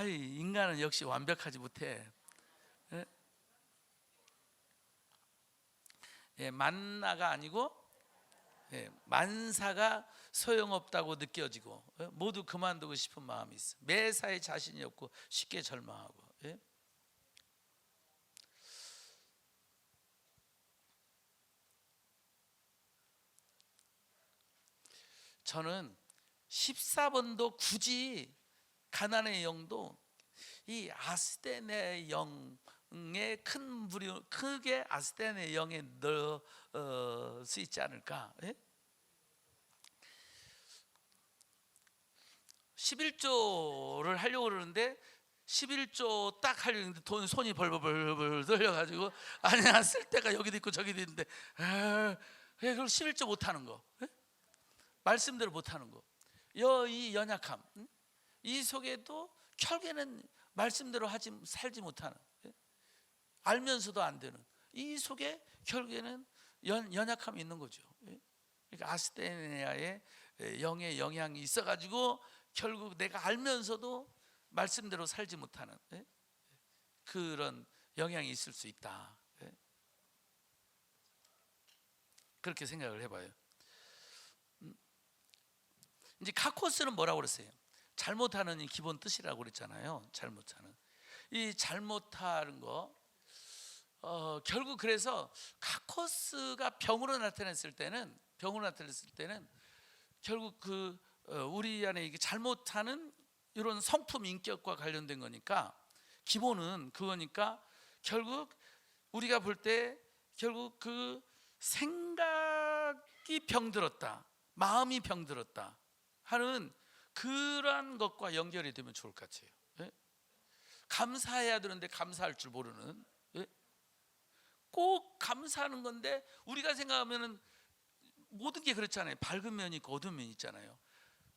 인간은 역시 완벽하지 못해. 예? 예, 만나가 아니고 만사가 소용없다고 느껴지고 모두 그만두고 싶은 마음이 있어. 매사에 자신이 없고 쉽게 절망하고. 저는 14번도 굳이 가난의 영도 이 아스테네 영의 큰 부류, 크게 아스테네 영에 넣을 수 있지 않을까. 11조를 하려고 그러는데 11조 딱 하려고 했는데 돈 손이 벌벌벌 떨려가지고 아니야, 쓸 때가 여기도 있고 저기도 있는데 그걸 11조 못하는 거, 말씀대로 못하는 거, 이 연약함, 이 속에도 결국에는 말씀대로 살지 못하는, 알면서도 안 되는 이 속에 결국에는 연약함이 있는 거죠. 그러니까 아스테네아의 영의 영향이 있어가지고 결국 내가 알면서도 말씀대로 살지 못하는 그런 영향이 있을 수 있다. 그렇게 생각을 해봐요. 이제 카코스는 뭐라고 그랬어요? 잘못하는 이 기본 뜻이라고 그랬잖아요. 잘못하는 이 잘못하는 거, 결국 그래서 카코스가 병으로 나타냈을 때는 결국 우리 안에 이게 잘못하는 이런 성품 인격과 관련된 거니까 기본은 그거니까 결국 우리가 볼 때 결국 그 생각이 병들었다, 마음이 병들었다 하는 그러한 것과 연결이 되면 좋을 것 같아요. 감사해야 되는데 감사할 줄 모르는, 꼭 감사하는 건데 우리가 생각하면은 모든 게 그렇잖아요. 밝은 면이 있고 어두운 면이 있잖아요.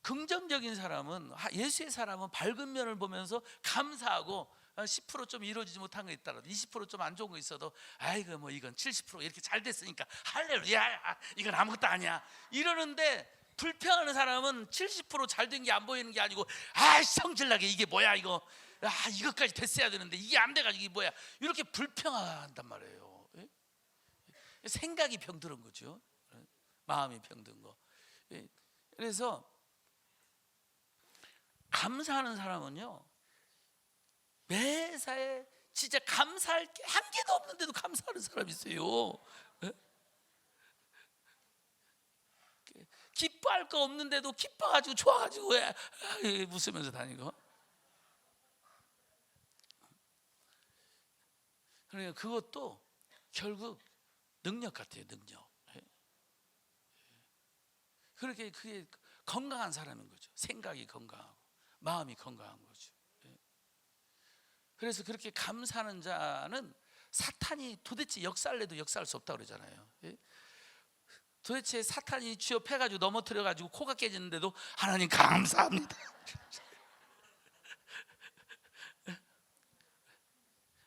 긍정적인 사람은, 예수의 사람은 밝은 면을 보면서 감사하고 10% 이루어지지 못한 거 있더라도 20% 안 좋은 거 있어도 아이고 뭐 이건 70% 이렇게 잘 됐으니까 할렐루야, 이건 아무것도 아니야 이러는데, 불평하는 사람은 70% 된 게 안 보이는 게 아니고 성질나게 이게 뭐야 이거, 이것까지 됐어야 되는데 이게 안 돼가지고 이게 뭐야, 이렇게 불평한단 말이에요. 생각이 병들은 거죠. 마음이 병든 거. 그래서 감사하는 사람은요, 매사에 진짜 감사할 게 한 개도 없는데도 감사하는 사람이 있어요. 기뻐할 거 없는데도 기뻐가지고 좋아가지고 웃으면서 다니고. 그러니까 그것도 결국 능력 같아요. 능력. 그렇게 그게 건강한 사람인 거죠. 생각이 건강하고 마음이 건강한 거죠. 그래서 그렇게 감사하는 자는 사탄이 도대체 역사를 해도 역사할 수 없다고 그러잖아요. 도대체 사탄이 취업해가지고 넘어뜨려가지고 코가 깨지는데도 하나님 감사합니다.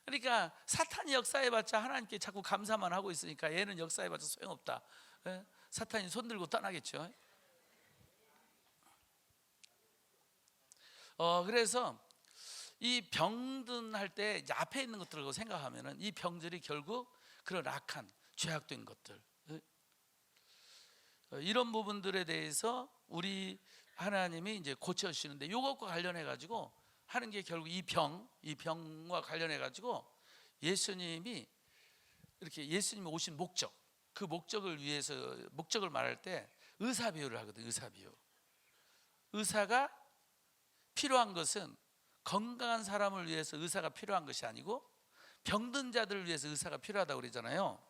그러니까 사탄이 역사해봤자 하나님께 자꾸 감사만 하고 있으니까 얘는 역사해봤자 소용없다. 사탄이 손들고 떠나겠죠. 그래서 이 병든 할 때 이제 앞에 있는 것들을 생각하면은 이 병들이 결국 그런 악한 죄악된 것들, 이런 부분들에 대해서 우리 하나님이 이제 고쳐주시는데, 이것과 관련해 가지고 하는 게 결국 이 병과 관련해 가지고 예수님이 오신 목적, 그 목적을 위해서, 목적을 말할 때 의사 비유를 하거든. 의사 비유. 의사가 필요한 것은 건강한 사람을 위해서 의사가 필요한 것이 아니고 병든 자들을 위해서 의사가 필요하다고 그러잖아요.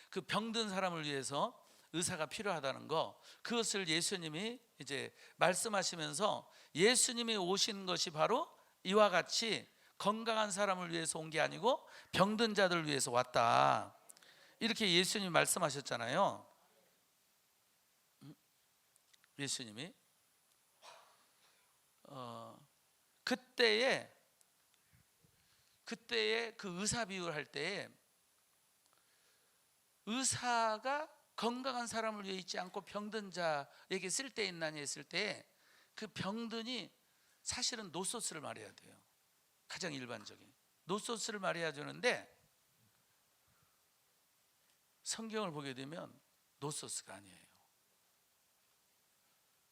그 병든 사람을 위해서 의사가 필요하다는 거, 그것을 예수님이 이제 말씀하시면서 예수님이 오신 것이 바로 이와 같이 건강한 사람을 위해서 온 게 아니고 병든 자들을 위해서 왔다, 이렇게 예수님이 말씀하셨잖아요. 예수님이 그때에 그 의사 비유를 할 때에 의사가 건강한 사람을 위해 있지 않고 병든 자에게 쓸 데 있나니 했을 때 그 병든이 사실은 노소스를 말해야 돼요. 가장 일반적인 노소스를 말해야 되는데 성경을 보게 되면 노소스가 아니에요.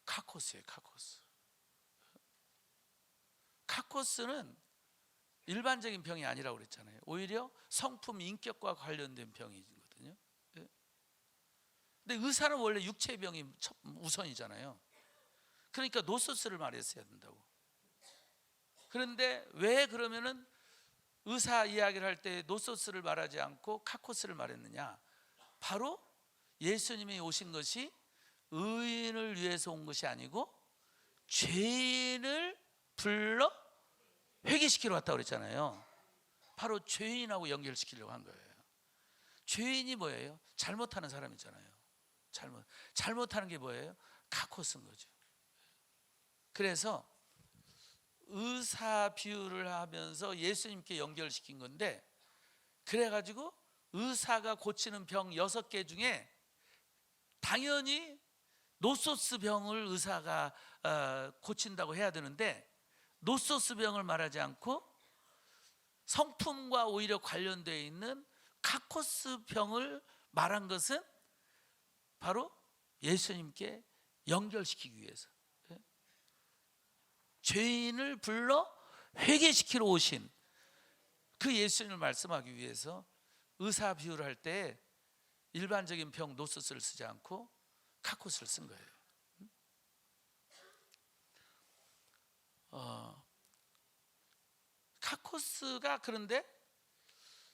카코스예요. 카코스. 카코스는 일반적인 병이 아니라고 그랬잖아요. 오히려 성품 인격과 관련된 병이거든요. 근데 의사는 원래 육체의 병이 우선이잖아요. 그러니까 노소스를 말했어야 된다고. 그런데 왜 그러면은 의사 이야기를 할 때 노소스를 말하지 않고 카코스를 말했느냐? 바로 예수님이 오신 것이 의인을 위해서 온 것이 아니고 죄인을 불러 회개시키러 왔다고 그랬잖아요. 바로 죄인하고 연결시키려고 한 거예요. 죄인이 뭐예요? 잘못하는 사람이잖아요. 잘못하는 게 뭐예요? 카코스인 거죠. 그래서 의사 비유를 하면서 예수님께 연결시킨 건데, 그래가지고 의사가 고치는 병 6개 중에 당연히 노소스 병을 의사가 고친다고 해야 되는데, 노소스 병을 말하지 않고 성품과 오히려 관련되어 있는 카코스 병을 말한 것은 바로 예수님께 연결시키기 위해서, 죄인을 불러 회개시키러 오신 그 예수님을 말씀하기 위해서 의사 비유를 할 때 일반적인 병 노소스를 쓰지 않고 카코스를 쓴 거예요. 카코스가 그런데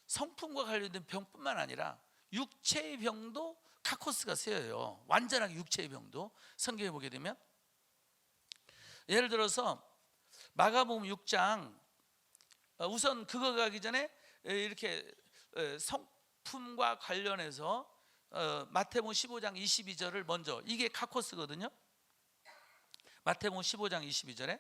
성품과 관련된 병뿐만 아니라 육체의 병도 카코스가 쓰여요. 완전하게 육체의 병도 성경에 보게 되면, 예를 들어서 마가복음 6장, 우선 그거 가기 전에 이렇게 성품과 관련해서 마태복음 15장 22절을 먼저, 이게 카코스거든요. 마태복음 15장 22절에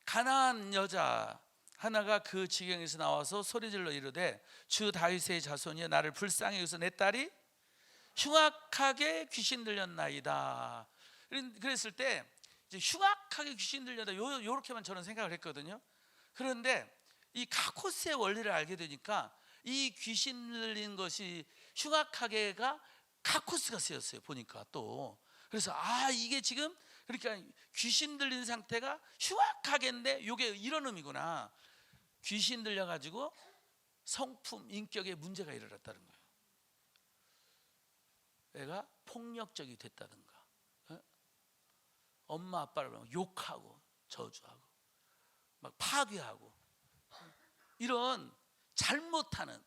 가나안 여자 하나가 그 지경에서 나와서 소리질러 이르되, 주 다윗의 자손이여 나를 불쌍히 여기서 내 딸이 흉악하게 귀신 들렸나이다. 그랬을 때 이제 흉악하게 귀신 들렸다, 요렇게만 저는 생각을 했거든요. 그런데 이 카코스의 원리를 알게 되니까 이 귀신 들린 것이 흉악하게가 카코스가 쓰였어요. 보니까 또, 그래서 이게 지금 그러니까 귀신 들린 상태가 흉악하게인데 이게 이런 의미구나. 귀신 들려가지고 성품, 인격에 문제가 일어났다는 거예요. 애가 폭력적이 됐다든가, 엄마 아빠를 욕하고 저주하고 막 파괴하고 이런 잘못하는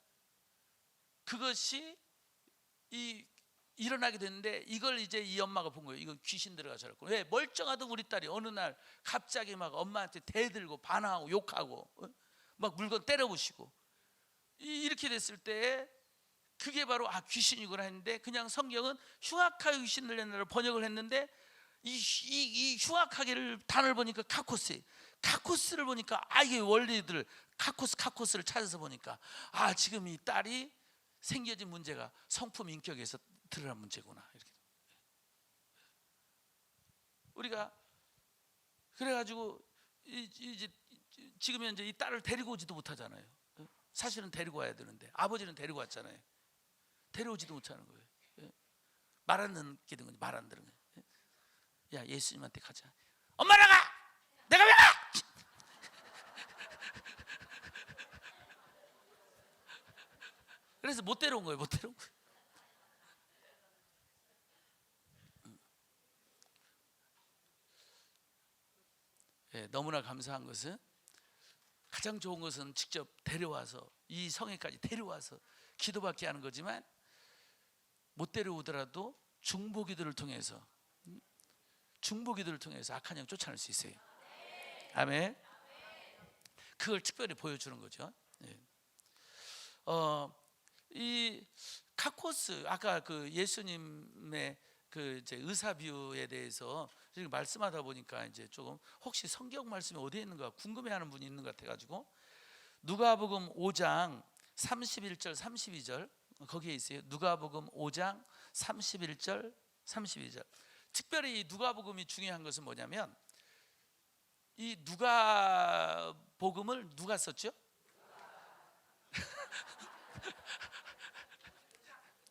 그것이 일어나게 됐는데, 이걸 이제 이 엄마가 본 거예요. 이거 귀신 들어가 저랬고, 왜 멀쩡하던 우리 딸이 어느 날 갑자기 막 엄마한테 대들고 반항하고 욕하고 막 물건 때려부시고, 이렇게 됐을 때 그게 바로 귀신이구나 했는데, 그냥 성경은 흉악하게 귀신 들렸나를 번역을 했는데, 이 흉악하게를 단어를 보니까 카코스를 보니까 이게 원리들 카코스를 찾아서 보니까 지금 이 딸이 생겨진 문제가 성품 인격에서 드러난 문제구나. 이렇게 우리가 그래가지고 이제 지금 현재 이 딸을 데리고 오지도 못하잖아요. 사실은 데리고 와야 되는데 아버지는 데리고 왔잖아요. 데려오지도 못하는 거예요. 말 안 듣게 된 거지. 말 안 들은 거예요. 야, 예수님한테 가자. 엄마 나가! 내가 왜 가! 그래서 못 데려온 거예요. 못 데려온 거예요. 너무나 감사한 것은, 가장 좋은 것은 직접 데려와서 이 성에까지 데려와서 기도받게 하는 거지만, 못 데려오더라도 중보기도를 통해서 악한 영 쫓아낼 수 있어요. 아멘. 그걸 특별히 보여주는 거죠. 이 카코스, 아까 그 예수님의 그 이제 의사 비유에 대해서 지금 말씀하다 보니까 이제 조금 혹시 성경 말씀이 어디에 있는가 궁금해하는 분이 있는 것 같아가지고 누가복음 5장 31절 32절 거기에 있어요. 누가복음 5장 31절 32절. 특별히 이 누가복음이 중요한 것은 뭐냐면 이 누가복음을 누가 썼죠?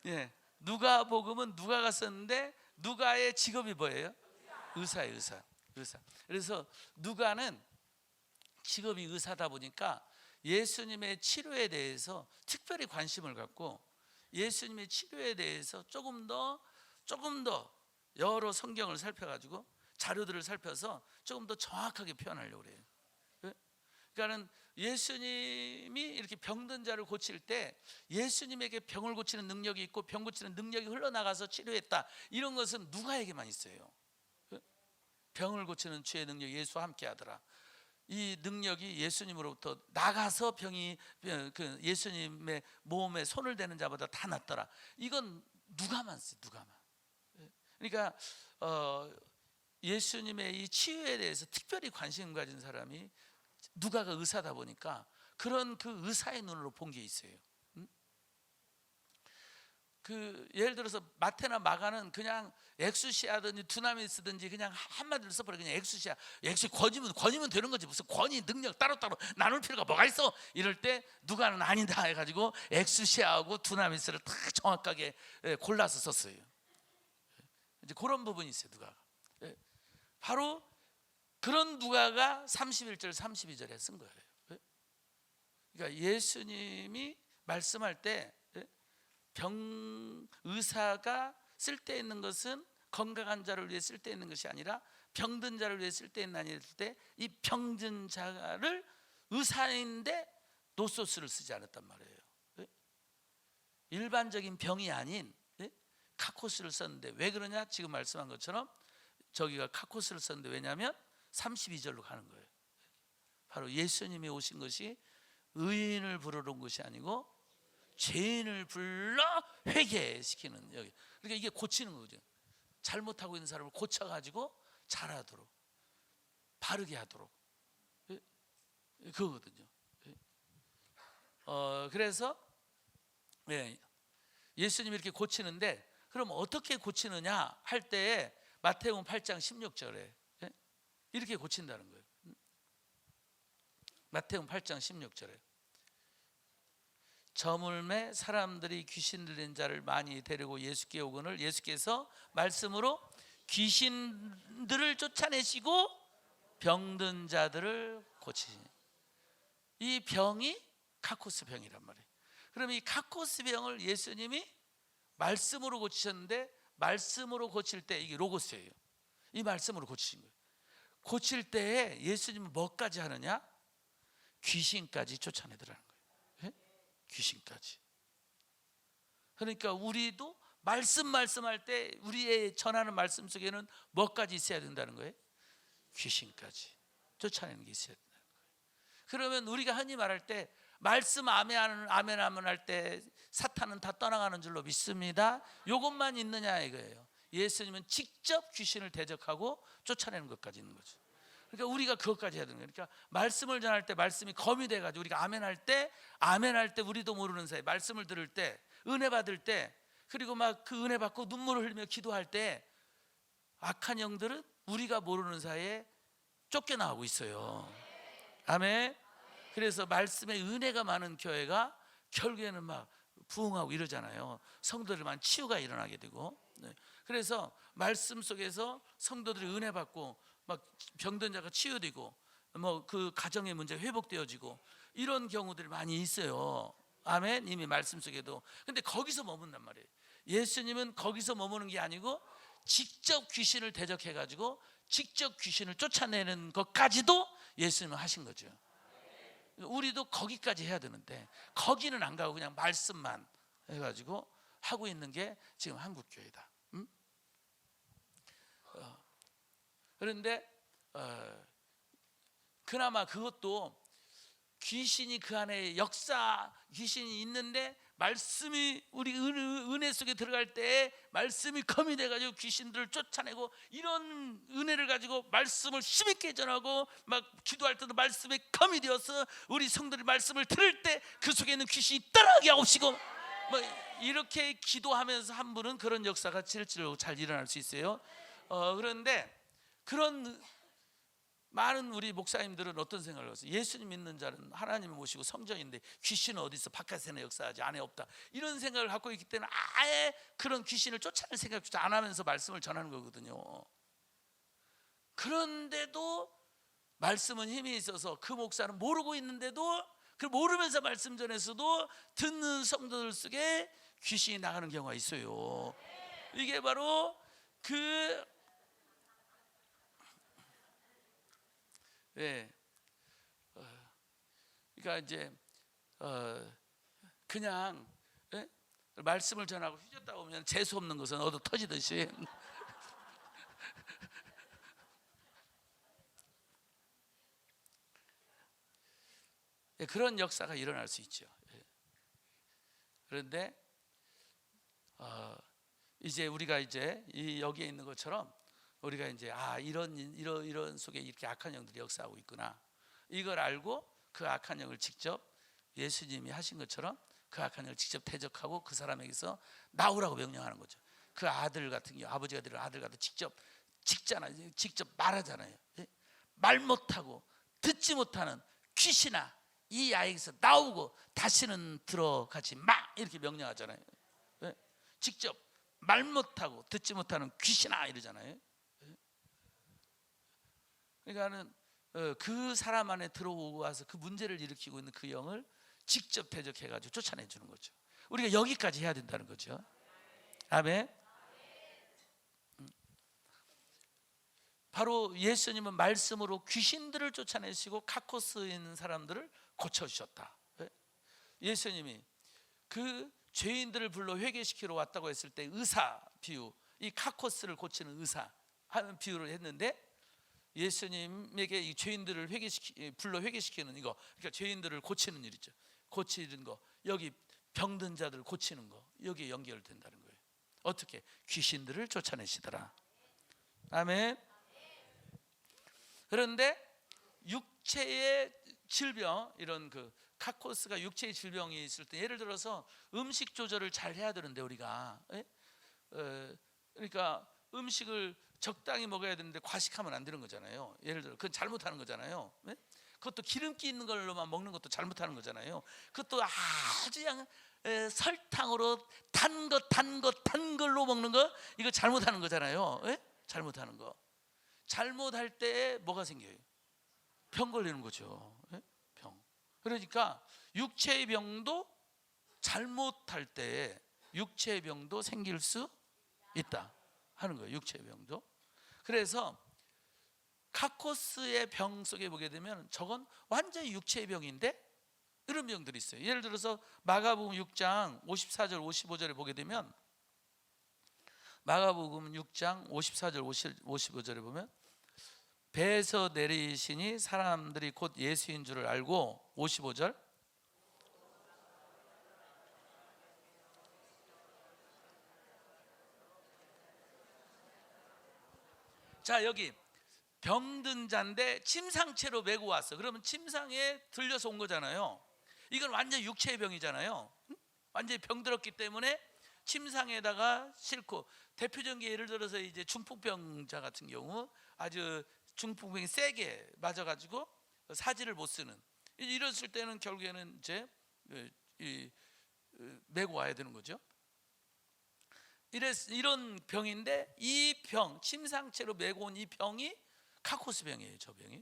예, 누가복음은 누가가 썼는데 누가의 직업이 뭐예요? 의사예요, 의사. 의사. 그래서 누가는 직업이 의사다 보니까 예수님의 치료에 대해서 특별히 관심을 갖고 예수님의 치료에 대해서 조금 더 여러 성경을 살펴가지고 자료들을 살펴서 조금 더 정확하게 표현하려고 그래요. 그러니까는 예수님이 이렇게 병든 자를 고칠 때 예수님에게 병을 고치는 능력이 있고 병 고치는 능력이 흘러나가서 치료했다, 이런 것은 누가에게만 있어요. 병을 고치는 주의 능력이 예수와 함께 하더라. 이 능력이 예수님으로부터 나가서 병이 그 예수님의 몸에 손을 대는 자보다 다 낫더라. 이건 누가만 써요. 누가만. 그러니까 예수님의 이 치유에 대해서 특별히 관심 가진 사람이 누가가 의사다 보니까 그런 그 의사의 눈으로 본 게 있어요. 그 예를 들어서 마태나 마가는 그냥 엑수시아든지 두나미스든지 그냥 한마디로 써버려. 그냥 엑수시아, 권이면 되는 거지. 무슨 권위 능력 따로따로 나눌 필요가 뭐가 있어. 이럴 때 누가는 아니다 해가지고 엑수시아하고 두나미스를 다 정확하게 골라서 썼어요. 이제 그런 부분이 있어요. 누가가 바로 그런 누가가 31절 32절에 쓴 거예요. 그러니까 예수님이 말씀할 때 의사가 쓸데 있는 것은 건강한 자를 위해 쓸데 있는 것이 아니라 병든 자를 위해 쓸데 있는 아닐 때 이 병든 자를 의사인데 노소스를 쓰지 않았단 말이에요. 일반적인 병이 아닌 카코스를 썼는데 왜 그러냐? 지금 말씀한 것처럼 저기가 카코스를 썼는데 왜냐하면 32절로 가는 거예요. 바로 예수님이 오신 것이 의인을 부르러 온 것이 아니고 죄인을 불러 회개시키는, 여기 그러니까 이게 고치는 거죠. 잘못하고 있는 사람을 고쳐가지고 잘하도록, 바르게 하도록, 그거거든요. 그래서 예수님이 이렇게 고치는데 그럼 어떻게 고치느냐 할 때에 마태복음 8장 16절에 이렇게 고친다는 거예요. 마태복음 8장 16절에 저물매 사람들이 귀신 들린 자를 많이 데리고 예수께 오거늘 예수께서 말씀으로 귀신들을 쫓아내시고 병든 자들을 고치시니, 이 병이 카코스 병이란 말이에요. 그럼 이 카코스 병을 예수님이 말씀으로 고치셨는데 말씀으로 고칠 때 이게 로고스예요. 이 말씀으로 고치신 거예요. 고칠 때에 예수님은 뭐까지 하느냐? 귀신까지 쫓아내더라는 거예요. 귀신까지. 그러니까 우리도 말씀할 때 우리의 전하는 말씀 속에는 뭐까지 있어야 된다는 거예요? 귀신까지 쫓아내는 게 있어야 된다는 거예요. 그러면 우리가 흔히 말할 때 말씀 아멘 할 때 사탄은 다 떠나가는 줄로 믿습니다, 요것만 있느냐 이거예요. 예수님은 직접 귀신을 대적하고 쫓아내는 것까지 있는 거죠. 그러니까 우리가 그것까지 해야 되는 거예요. 그러니까 말씀을 전할 때 말씀이 검이 돼가지고 우리가 아멘할 때 우리도 모르는 사이 말씀을 들을 때 은혜 받을 때 그리고 막 그 은혜 받고 눈물을 흘리며 기도할 때 악한 영들은 우리가 모르는 사이에 쫓겨나가고 있어요. 아멘. 그래서 말씀에 은혜가 많은 교회가 결국에는 막 부흥하고 이러잖아요. 성도들만 치유가 일어나게 되고. 그래서 말씀 속에서 성도들이 은혜 받고 막 병든 자가 치유되고 뭐 그 가정의 문제 회복되어지고 이런 경우들이 많이 있어요. 아멘. 이미 말씀 속에도. 근데 거기서 머문단 말이에요. 예수님은 거기서 머무는 게 아니고 직접 귀신을 대적해 가지고 직접 귀신을 쫓아내는 것까지도 예수님은 하신 거죠. 우리도 거기까지 해야 되는데 거기는 안 가고 그냥 말씀만 해가지고 하고 있는 게 지금 한국 교회다. 그런데 그나마 그것도 귀신이 그 안에 귀신이 있는데 말씀이 우리 은혜 속에 들어갈 때 말씀이 검이 돼가지고 귀신들을 쫓아내고, 이런 은혜를 가지고 말씀을 힘있게 전하고 막 기도할 때도 말씀에 검이 되어서 우리 성도들이 말씀을 들을 때 그 속에 있는 귀신이 떠나게 하옵시고, 뭐 이렇게 기도하면서 한 분은 그런 역사가 실제로 잘 일어날 수 있어요. 그런데 그런 많은 우리 목사님들은 어떤 생각을 하세요? 예수님 믿는 자는 하나님을 모시고 성전인데 귀신은 어디 있어? 바깥에는 역사하지, 안에 없다, 이런 생각을 갖고 있기 때문에 아예 그런 귀신을 쫓아낼 생각조차 안 하면서 말씀을 전하는 거거든요. 그런데도 말씀은 힘이 있어서 그 목사는 모르고 있는데도, 그 모르면서 말씀 전해서도 듣는 성도들 속에 귀신이 나가는 경우가 있어요. 이게 바로 그러니까 이제 그냥 말씀을 전하고 휘젓다 보면 재수 없는 것은 얻어 터지듯이 그런 역사가 일어날 수 있죠. 그런데 이제 우리가 이제 여기에 있는 것처럼 우리가 이제 이런 속에 이렇게 악한 영들이 역사하고 있구나, 이걸 알고 그 악한 영을 직접 예수님이 하신 것처럼 그 악한 영을 직접 대적하고 그 사람에게서 나오라고 명령하는 거죠. 그 아들 같은 경우, 아버지가 되는 아들 같은 직접 직잖아요. 직접 말하잖아요. 말 못하고 듣지 못하는 귀신아, 이 아이에게서 나오고 다시는 들어가지 마, 이렇게 명령하잖아요. 직접 말 못하고 듣지 못하는 귀신아 이러잖아요. 그러니까는 그 사람 안에 들어오고 와서 그 문제를 일으키고 있는 그 영을 직접 대적해가지고 쫓아내 주는 거죠. 우리가 여기까지 해야 된다는 거죠. 아멘. 바로 예수님은 말씀으로 귀신들을 쫓아내시고 카코스에 있는 사람들을 고쳐주셨다. 예수님이 그 죄인들을 불러 회개시키러 왔다고 했을 때 의사 비유, 이 카코스를 고치는 의사 하는 비유를 했는데, 예수님에게 이 죄인들을 불러 회개시키는 이거, 그러니까 죄인들을 고치는 일이죠. 고치는 거, 여기 병든 자들 고치는 거, 여기에 연결된다는 거예요. 어떻게? 귀신들을 쫓아내시더라. 아멘. 그런데 육체의 질병, 이런 그 카코스가 육체의 질병이 있을 때, 예를 들어서 음식 조절을 잘 해야 되는데 우리가 그러니까 음식을 적당히 먹어야 되는데 과식하면 안 되는 거잖아요. 예를 들어 그건 잘못하는 거잖아요. 그것도 기름기 있는 걸로만 먹는 것도 잘못하는 거잖아요. 그것도 아주 그냥 설탕으로 단 걸로 먹는 거, 이거 잘못하는 거잖아요. 잘못하는 거. 잘못할 때 뭐가 생겨요? 병 걸리는 거죠. 병. 그러니까 육체의 병도 잘못할 때 육체의 병도 생길 수 있다 하는 거예요. 육체의 병도. 그래서 카코스의 병 속에 보게 되면 저건 완전히 육체의 병인데 이런 병들이 있어요. 예를 들어서 마가복음 6장 54절 55절에 보게 되면, 마가복음 6장 54절 55절에 보면, 배에서 내리시니 사람들이 곧 예수인 줄을 알고, 55절, 자 여기 병든 자인데 침상채로 메고 왔어. 그러면 침상에 들려서 온 거잖아요. 이건 완전 육체의 병이잖아요. 완전히 병들었기 때문에 침상에다가 싣고, 대표적인 게 예를 들어서 이제 중풍병자 같은 경우, 아주 중풍병이 세게 맞아가지고 사지를 못 쓰는, 이랬을 때는 결국에는 이제 메고 와야 되는 거죠. 이런 병인데, 이 병, 침상채로 메고 온 이 병이 카코스 병이에요. 저 병이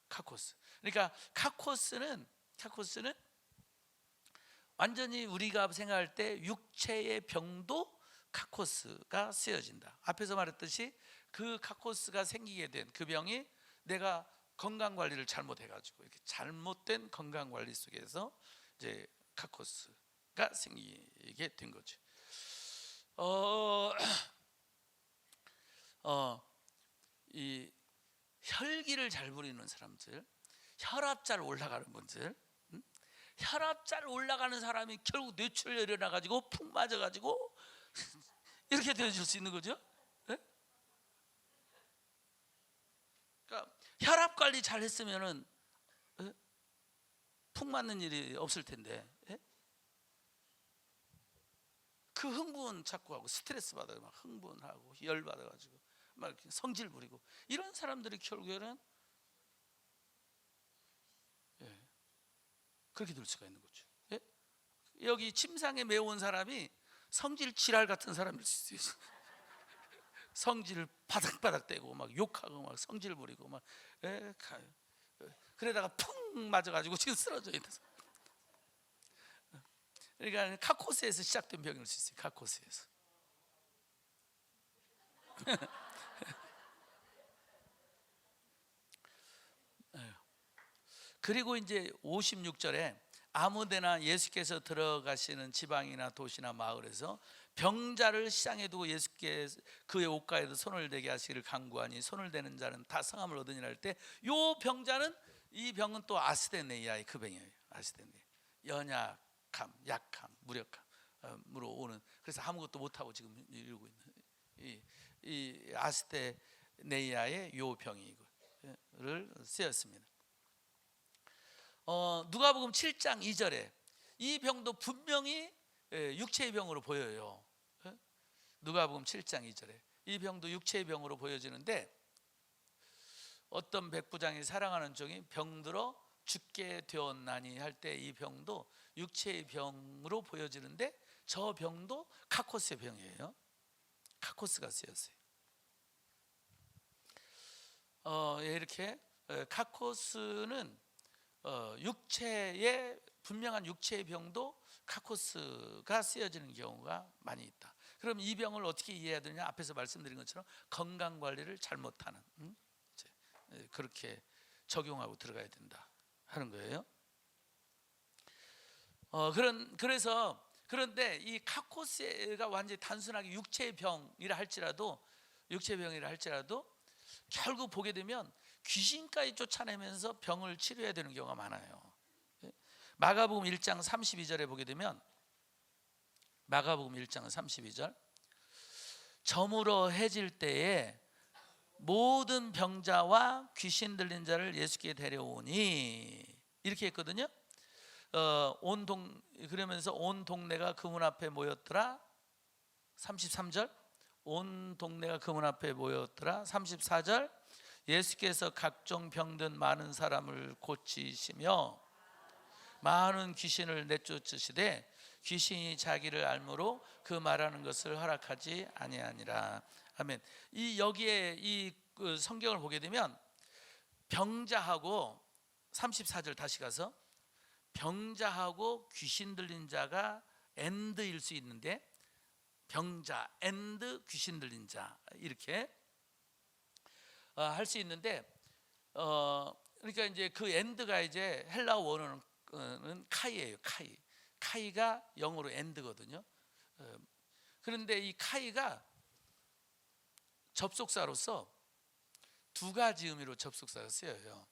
카코스. 그러니까 카코스는 완전히 우리가 생각할 때 육체의 병도 카코스가 쓰여진다. 앞에서 말했듯이 그 카코스가 생기게 된 그 병이, 내가 건강 관리를 잘못해가지고 이렇게 잘못된 건강 관리 속에서 이제 카코스가 생기게 된 거죠. 이 혈기를 잘 부리는 사람들, 혈압 잘 올라가는 분들, 혈압 잘 올라가는 사람이 결국 뇌출혈이 일어나가지고 푹 맞아가지고 이렇게 되어질 수 있는 거죠. 예? 그러니까 혈압 관리 잘 했으면은 푹 맞는 일이 없을 텐데, 예? 그 흥분 자꾸 하고 스트레스 받아요. 막 흥분하고 열 받아가지고 막 이렇게 성질 부리고 이런 사람들이 결국에는 그렇게 될 수가 있는 거죠. 예? 여기 침상에 매운 사람이 성질 지랄 같은 사람일 수 있어요. 성질을 바닥바닥 떼고 막 욕하고 막 성질 부리고 막 그러다가 푹 맞아가지고 지금 쓰러져 있는. 그러니까 카코스에서 시작된 병일 수 있어요. 카코스에서. 그리고 이제 56절에 아무데나 예수께서 들어가시는 지방이나 도시나 마을에서 병자를 시장에 두고 예수께 그의 옷가에도 손을 대게 하시기를 간구하니 손을 대는 자는 다 성함을 얻으니라 할 때 요 병자는 이 병은 또 아스데네이아의 그 병이에요. 아스데네, 연약함, 약함, 무력함으로 오는, 그래서 아무것도 못하고 지금 이러고 있는 이 아스데네이아의 요 병이를 쓰였습니다. 누가복음 7장 2절에 이 병도 분명히 육체의 병으로 보여요. 누가복음 7장 2절에 이 병도 육체의 병으로 보여지는데 어떤 백부장이 사랑하는 종이 병들어 죽게 되었나니 할 때 이 병도 육체의 병으로 보여지는데 저 병도 카코스의 병이에요. 카코스가 쓰였어요. 이렇게 카코스는 육체의 분명한 육체의 병도 카코스가 쓰여지는 경우가 많이 있다. 그럼 이 병을 어떻게 이해해야 되냐? 앞에서 말씀드린 것처럼 건강 관리를 잘못하는, 그렇게 적용하고 들어가야 된다 하는 거예요. 그런데 이 카코스가 완전히 단순하게 육체의 병이라 할지라도 결국 보게 되면 귀신까지 쫓아내면서 병을 치료해야 되는 경우가 많아요. 마가복음 1장 32절에 보게 되면 마가복음 1장 32절 저물어 해질 때에 모든 병자와 귀신 들린 자를 예수께 데려오니 이렇게 했거든요. 그러면서 온 동네가 그 문 앞에 모였더라. 33절 온 동네가 그 문 앞에 모였더라. 34절 예수께서 각종 병든 많은 사람을 고치시며 많은 귀신을 내쫓으시되 귀신이 자기를 알므로 그 말하는 것을 허락하지 아니하니라. 아멘. 여기에 이 성경을 보게 되면 병자하고 34절 다시 가서 병자하고 귀신 들린 자가 엔드일 수 있는데 병자 엔드 귀신 들린 자 이렇게 할 수 있는데 그러니까 이제 그 엔드가 이제 헬라어 원어는 카이예요. 카이가 영어로 엔드거든요. 그런데 이 카이가 접속사로서 두 가지 의미로 접속사가 쓰여요.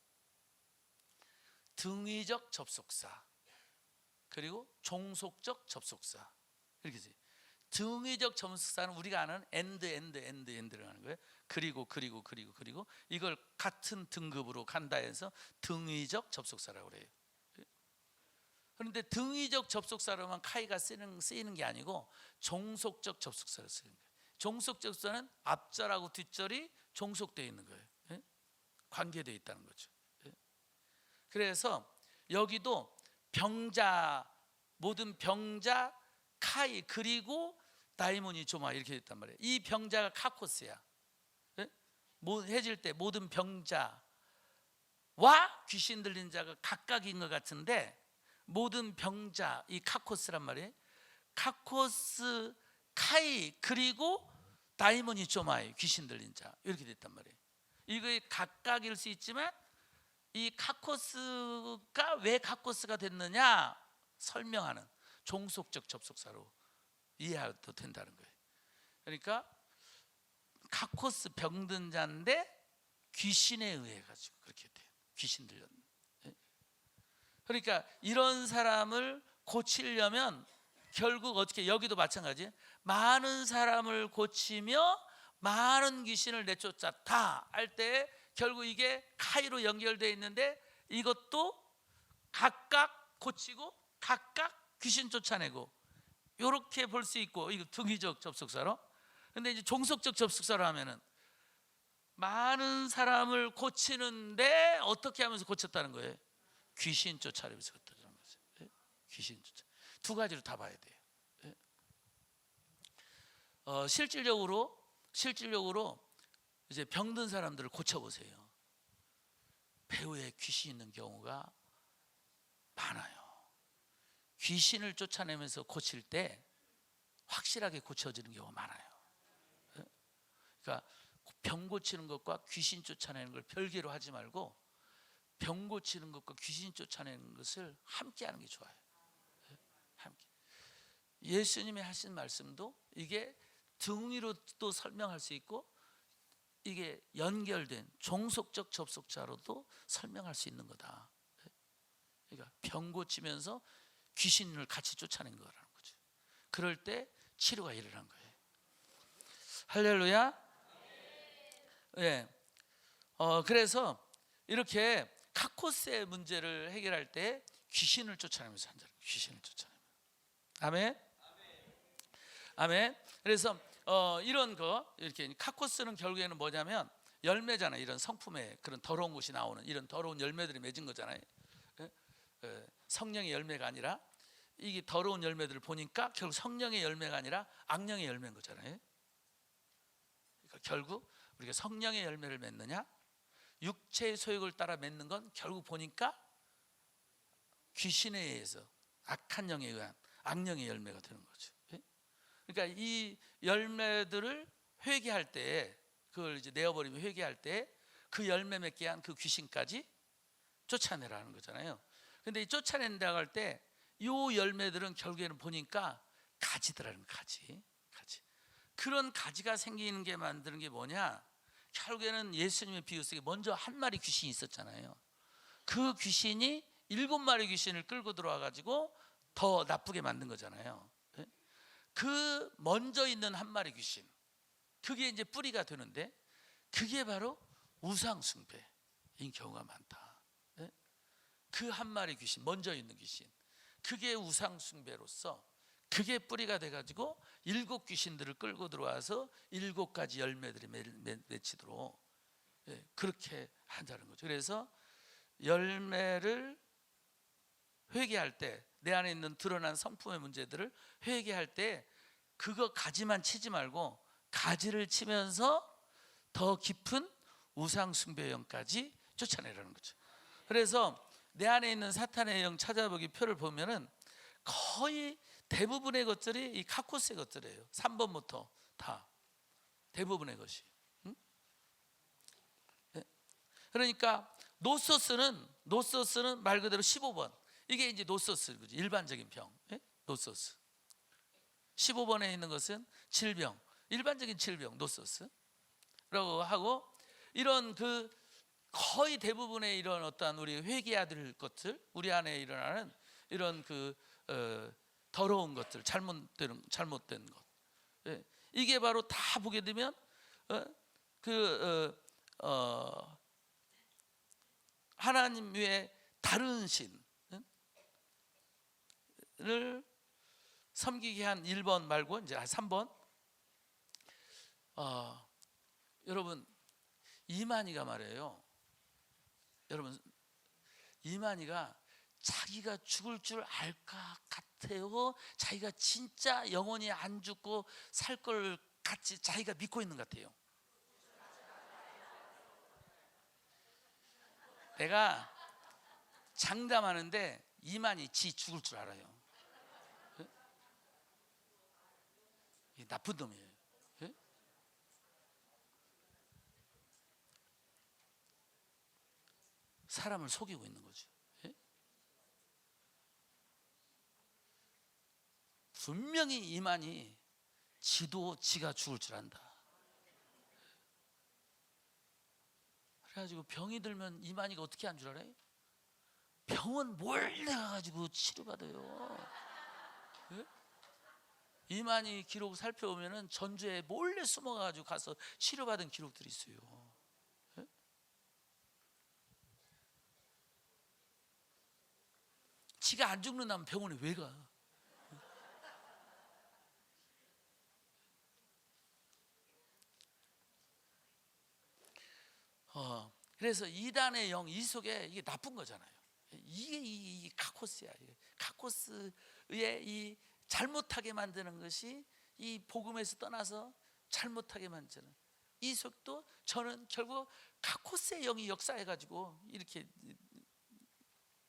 등위적 접속사 그리고 종속적 접속사 이렇게 돼. 등위적 접속사는 우리가 아는 엔드를 하는 거예요. 그리고 이걸 같은 등급으로 간다 해서 등위적 접속사라고 그래요. 그런데 등위적 접속사로만 카이가 쓰이는 게 아니고 종속적 접속사를 쓰는 거예요. 종속적 접속사는 앞절하고 뒷절이 종속되어 있는 거예요. 관계되어 있다는 거죠. 그래서 여기도 병자, 모든 병자, 카이 그리고 다이모니 조마 이렇게 됐단 말이에요. 이 병자가 카코스야. 해질 때 모든 병자와 귀신 들린 자가 각각인 것 같은데 모든 병자 이 카코스란 말이에요. 카코스, 카이 그리고 다이모니 조마이 귀신 들린 자 이렇게 됐단 말이에요. 이게 각각일 수 있지만 이 카코스가 왜 카코스가 됐느냐 설명하는 종속적 접속사로 이해해도 된다는 거예요. 그러니까 카코스 병든 자인데 귀신에 의해 가지고 그렇게 돼요. 귀신 들렸는. 그러니까 이런 사람을 고치려면 결국 어떻게, 여기도 마찬가지, 많은 사람을 고치며 많은 귀신을 내쫓았다 할 때 결국 이게 카이로 연결되어 있는데, 이것도 각각 고치고 각각 귀신 쫓아내고, 이렇게 볼 수 있고, 이거 등위적 접속사로. 근데 이제 종속적 접속사로 하면은 많은 사람을 고치는데 어떻게 하면서 고쳤다는 거예요? 귀신 쫓아내면서 고쳤다는 거죠. 예? 귀신 쫓아. 두 가지로 다 봐야 돼요. 예? 실질적으로 이제 병든 사람들을 고쳐보세요. 배후에 귀신 있는 경우가 많아요. 귀신을 쫓아내면서 고칠 때 확실하게 고쳐지는 경우가 많아요. 예? 그러니까 병 고치는 것과 귀신 쫓아내는 걸 별개로 하지 말고, 병 고치는 것과 귀신 쫓아내는 것을 함께 하는 게 좋아요. 예? 함께. 예수님이 하신 말씀도 이게 등위로 또 설명할 수 있고, 이게 연결된 종속적 접속자로도 설명할 수 있는 거다. 그러니까 병 고치면서 귀신을 같이 쫓아낸 거라는 거죠. 그럴 때 치료가 일어난 거예요. 할렐루야. 예. 그래서 이렇게 카코스의 문제를 해결할 때 귀신을 쫓아내면서 한다는 거예요. 귀신을 쫓아내면. 아멘. 아멘. 그래서 이런 거, 이렇게 카코스는 결국에는 뭐냐면 열매잖아요. 이런 성품의 그런 더러운 것이 나오는 이런 더러운 열매들이 맺은 거잖아요. 성령의 열매가 아니라, 이게 더러운 열매들을 보니까 결국 성령의 열매가 아니라 악령의 열매인 거잖아요. 그러니까 결국 우리가 성령의 열매를 맺느냐, 육체의 소욕을 따라 맺는 건 결국 보니까 귀신에 의해서, 악한 영에 의한 악령의 열매가 되는 거죠. 그러니까 이 열매들을 회개할 때, 그걸 이제 내어버리면 회개할 때 그 열매 맺게 한 그 귀신까지 쫓아내라는 거잖아요. 근데 이 쫓아낸다고 할 때 이 열매들은 결국에는 보니까 가지더라는 거예요. 가지. 그런 가지가 생기는 게 만드는 게 뭐냐, 결국에는 예수님의 비유 속에 먼저 한 마리 귀신이 있었잖아요. 그 귀신이 7마리 귀신을 끌고 들어와 가지고 더 나쁘게 만든 거잖아요. 그 먼저 있는 한 마리 귀신, 그게 이제 뿌리가 되는데, 그게 바로 우상 숭배인 경우가 많다. 그 한 마리 귀신, 먼저 있는 귀신, 그게 우상 숭배로서 그게 뿌리가 돼가지고 7 귀신들을 끌고 들어와서 7가지 열매들이 맺히도록 그렇게 한다는 거죠. 그래서 열매를 회개할 때, 내 안에 있는 드러난 성품의 문제들을 회개할 때 그거 가지만 치지 말고 가지를 치면서 더 깊은 우상 숭배의 영까지 쫓아내라는 거죠. 그래서 내 안에 있는 사탄의 영 찾아보기 표를 보면은 거의 대부분의 것들이 이 카코스의 것들이에요. 3번부터 다 대부분의 것이. 그러니까 노소스는 말 그대로 15번. 이게 이제 노소스, 일반적인 병. 노소스. 15번에 있는 것은 질병, 일반적인 질병, 노소스라고 하고, 이런 그 거의 대부분의 이런 어떠한 우리 회개해야 될 것들, 우리 안에 일어나는 이런 그 더러운 것들, 잘못된 것, 이게 바로 다 보게 되면 하나님 외에 다른 신을 섬기게 한 1번 말고 이제 3번, 여러분 이만희가 말이에요. 여러분 이만희가 자기가 죽을 줄 알 것 같아요. 자기가 진짜 영원히 안 죽고 살 걸 같이 자기가 믿고 있는 것 같아요. 내가 장담하는데 이만희 지 죽을 줄 알아요. 나쁜 놈이에요. 사람을 속이고 있는 거죠. 분명히 이만희 지도 지가 죽을 줄 안다. 그래가지고 병이 들면 이만희가 어떻게 한 줄 알아요? 병원 몰래 가가지고 치료받아요. 예? 이만희 기록 살펴보면은 전주에 몰래 숨어가지고 가서 치료받은 기록들이 있어요. 예? 지가 안 죽는다면 병원에 왜 가? 그래서 이단의 영, 이 속에 이게 나쁜 거잖아요. 이게 이 카코스야. 카코스의 이 잘못하게 만드는 것이 이 복음에서 떠나서 잘못하게 만드는 이 속도, 저는 결국 카코스의 영이 역사해가지고 이렇게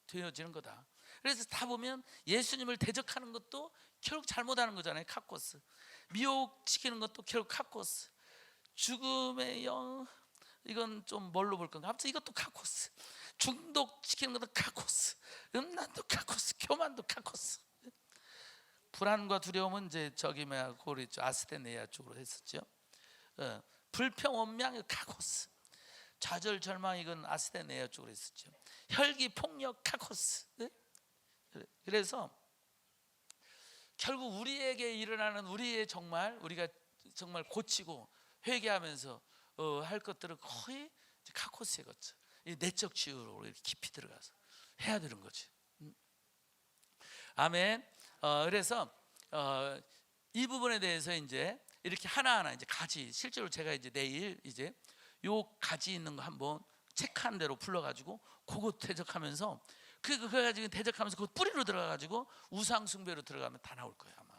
되어지는 거다. 그래서 다 보면 예수님을 대적하는 것도 결국 잘못하는 거잖아요. 카코스. 미혹시키는 것도 결국 카코스. 죽음의 영, 이건 좀 뭘로 볼 건가? 아무튼 이것도 카코스. 중독시키는 것도 카코스. 음란도 카코스. 교만도 카코스. 불안과 두려움은 이제 저기 고리죠, 아스테네아 쪽으로 했었죠. 불평, 원망, 카코스. 좌절, 절망, 이건 아스테네아 쪽으로 했었죠. 혈기, 폭력, 카코스. 그래서 결국 우리에게 일어나는, 우리의 정말 우리가 정말 고치고 회개하면서 할 것들은 거의 카코스의 것들, 내적 치유로 이렇게 깊이 들어가서 해야 되는 거지. 아멘. 그래서 이 부분에 대해서 이제 이렇게 하나하나 이제 가지, 실제로 제가 이제 내일 이제 요 가지 있는 거 한번 체크한 대로 불러가지고 그거 대적하면서 그거 가지고 대적하면서 그 뿌리로 들어가가지고 우상 숭배로 들어가면 다 나올 거예요 아마.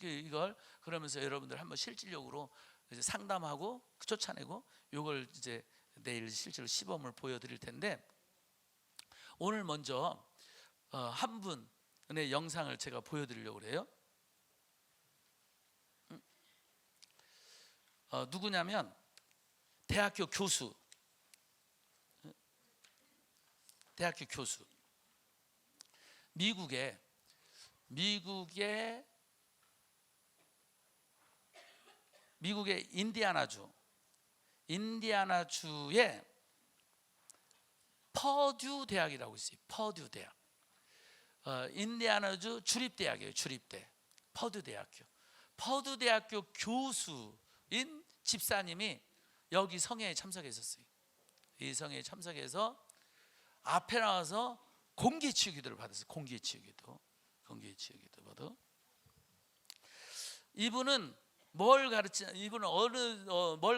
이걸 그러면서 여러분들 한번 실질적으로 이제 상담하고 쫓아내고 요걸 이제 내일 실제로 시범을 보여드릴 텐데, 오늘 먼저 한 분의 영상을 제가 보여드리려고 그래요. 누구냐면 대학교 교수. 미국의 인디아나주의 퍼듀 대학이라고 있어요. 퍼듀 대학. 인디아나주 주립대학이에요. 주립대. 퍼듀 대학교 교수인 집사님이 여기 성회에 참석했었어요. 이 성회에 참석해서 앞에 나와서 공기치유 기도를 받았어요. 공기치유 기도 받아. 이분은 뭘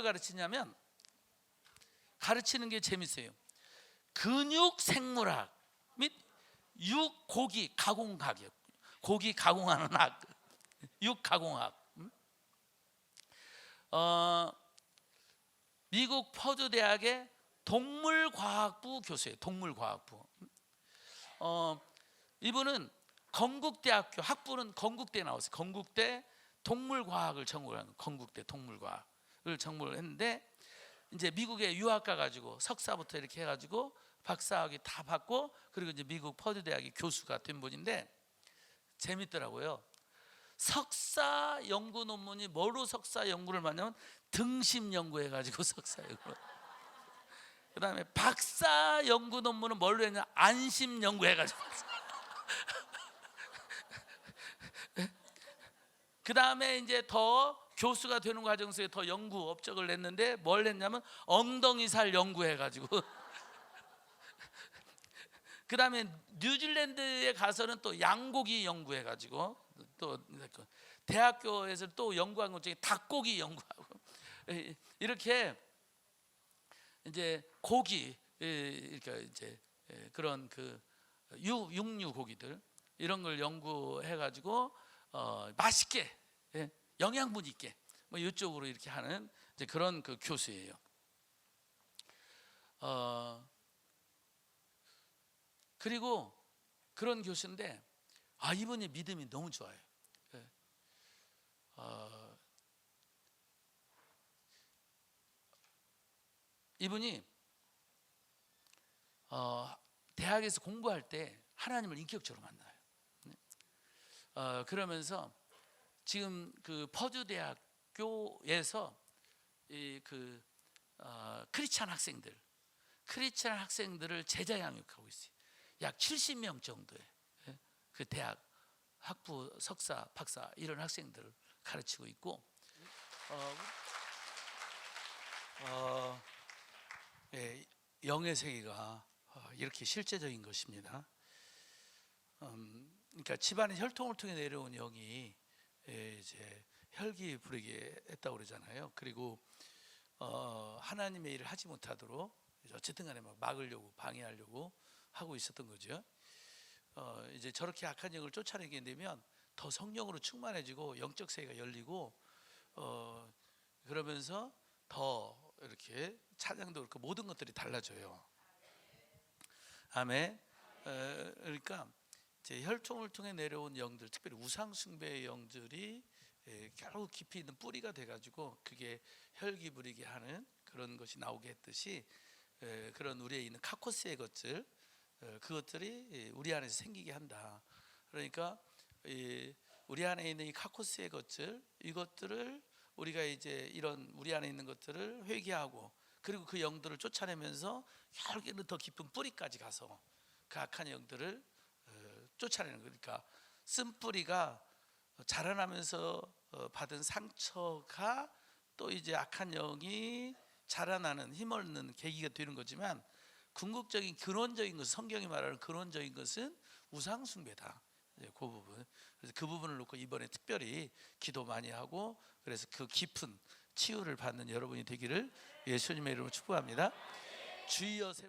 가르치냐면, 가르치는 게 재밌어요. 근육 생물학 및 육고기 가공학이요. 고기 가공하는 학, 육가공학. 미국 퍼듀 대학의 동물과학부 교수예요. 동물과학부. 이분은 건국대학교, 학부는 건국대에 나왔어요. 건국대 동물과학을 전공을 한 거예요. 건국대 동물과학을 전공을 했는데, 이제 미국에 유학 가가지고 석사부터 이렇게 해가지고 박사학위 다 받고, 그리고 이제 미국 퍼듀 대학의 교수가 된 분인데 재밌더라고요. 석사 연구 논문이 뭐로 석사 연구를 받냐면 등심 연구해가지고 석사 연구. 그 다음에 박사 연구 논문은 뭘로 했냐? 안심 연구해가지고. 그 다음에 이제 더 교수가 되는 과정 속에 더 연구 업적을 냈는데 뭘 했냐면 엉덩이살 연구해가지고. 그 다음에 뉴질랜드에 가서는 또 양고기 연구해가지고, 또 대학교에서 또 연구한 것 중에 닭고기 연구하고, 이렇게 이제 고기, 그러니까 이제 그런 그 육류 고기들 이런 걸 연구해가지고 맛있게, 영양분 있게 뭐 이쪽으로 이렇게 하는 이제 그런 그 교수예요. 그리고 그런 교수인데 이분이 믿음이 너무 좋아요. 이분이 대학에서 공부할 때 하나님을 인격적으로 만나요. 그러면서 지금 그 퍼듀 대학교에서 이 크리스찬 학생들을 제자 양육하고 있어요. 약 70명 정도의 그 대학 학부, 석사, 박사 이런 학생들을 가르치고 있고 영의 세계가 이렇게 실제적인 것입니다. 그러니까 집안의 혈통을 통해 내려온 영이 이제 혈기 부리게 했다고 그러잖아요. 그리고 하나님의 일을 하지 못하도록 어쨌든 간에 막 막으려고 방해하려고 하고 있었던 거죠. 이제 저렇게 악한 영을 쫓아내게 되면 더 성령으로 충만해지고 영적 세계가 열리고 그러면서 더 이렇게 찬양도 그렇고 모든 것들이 달라져요. 아멘. 그러니까 이제 혈통을 통해 내려온 영들, 특별히 우상 숭배의 영들이 결국 깊이 있는 뿌리가 돼가지고 그게 혈기 부리게 하는 그런 것이 나오게 했듯이 그런 우리에 있는 카코스의 것들, 그것들이 우리 안에서 생기게 한다. 그러니까 우리 안에 있는 이 카코스의 것들, 이것들을 우리가 이제 이런 우리 안에 있는 것들을 회개하고 그리고 그 영들을 쫓아내면서 결국에는 더 깊은 뿌리까지 가서 그 악한 영들을 쫓아내는 거니까 쓴뿌리가 자라나면서 받은 상처가 또 이제 악한 영이 자라나는 힘을 얻는 계기가 되는 거지만 궁극적인 근원적인 것은 성경이 말하는 근원적인 것은 우상 숭배다. 그 부분. 그래서 그 부분을 놓고 이번에 특별히 기도 많이 하고 그래서 그 깊은 치유를 받는 여러분이 되기를 예수님의 이름으로 축복합니다. 주여 세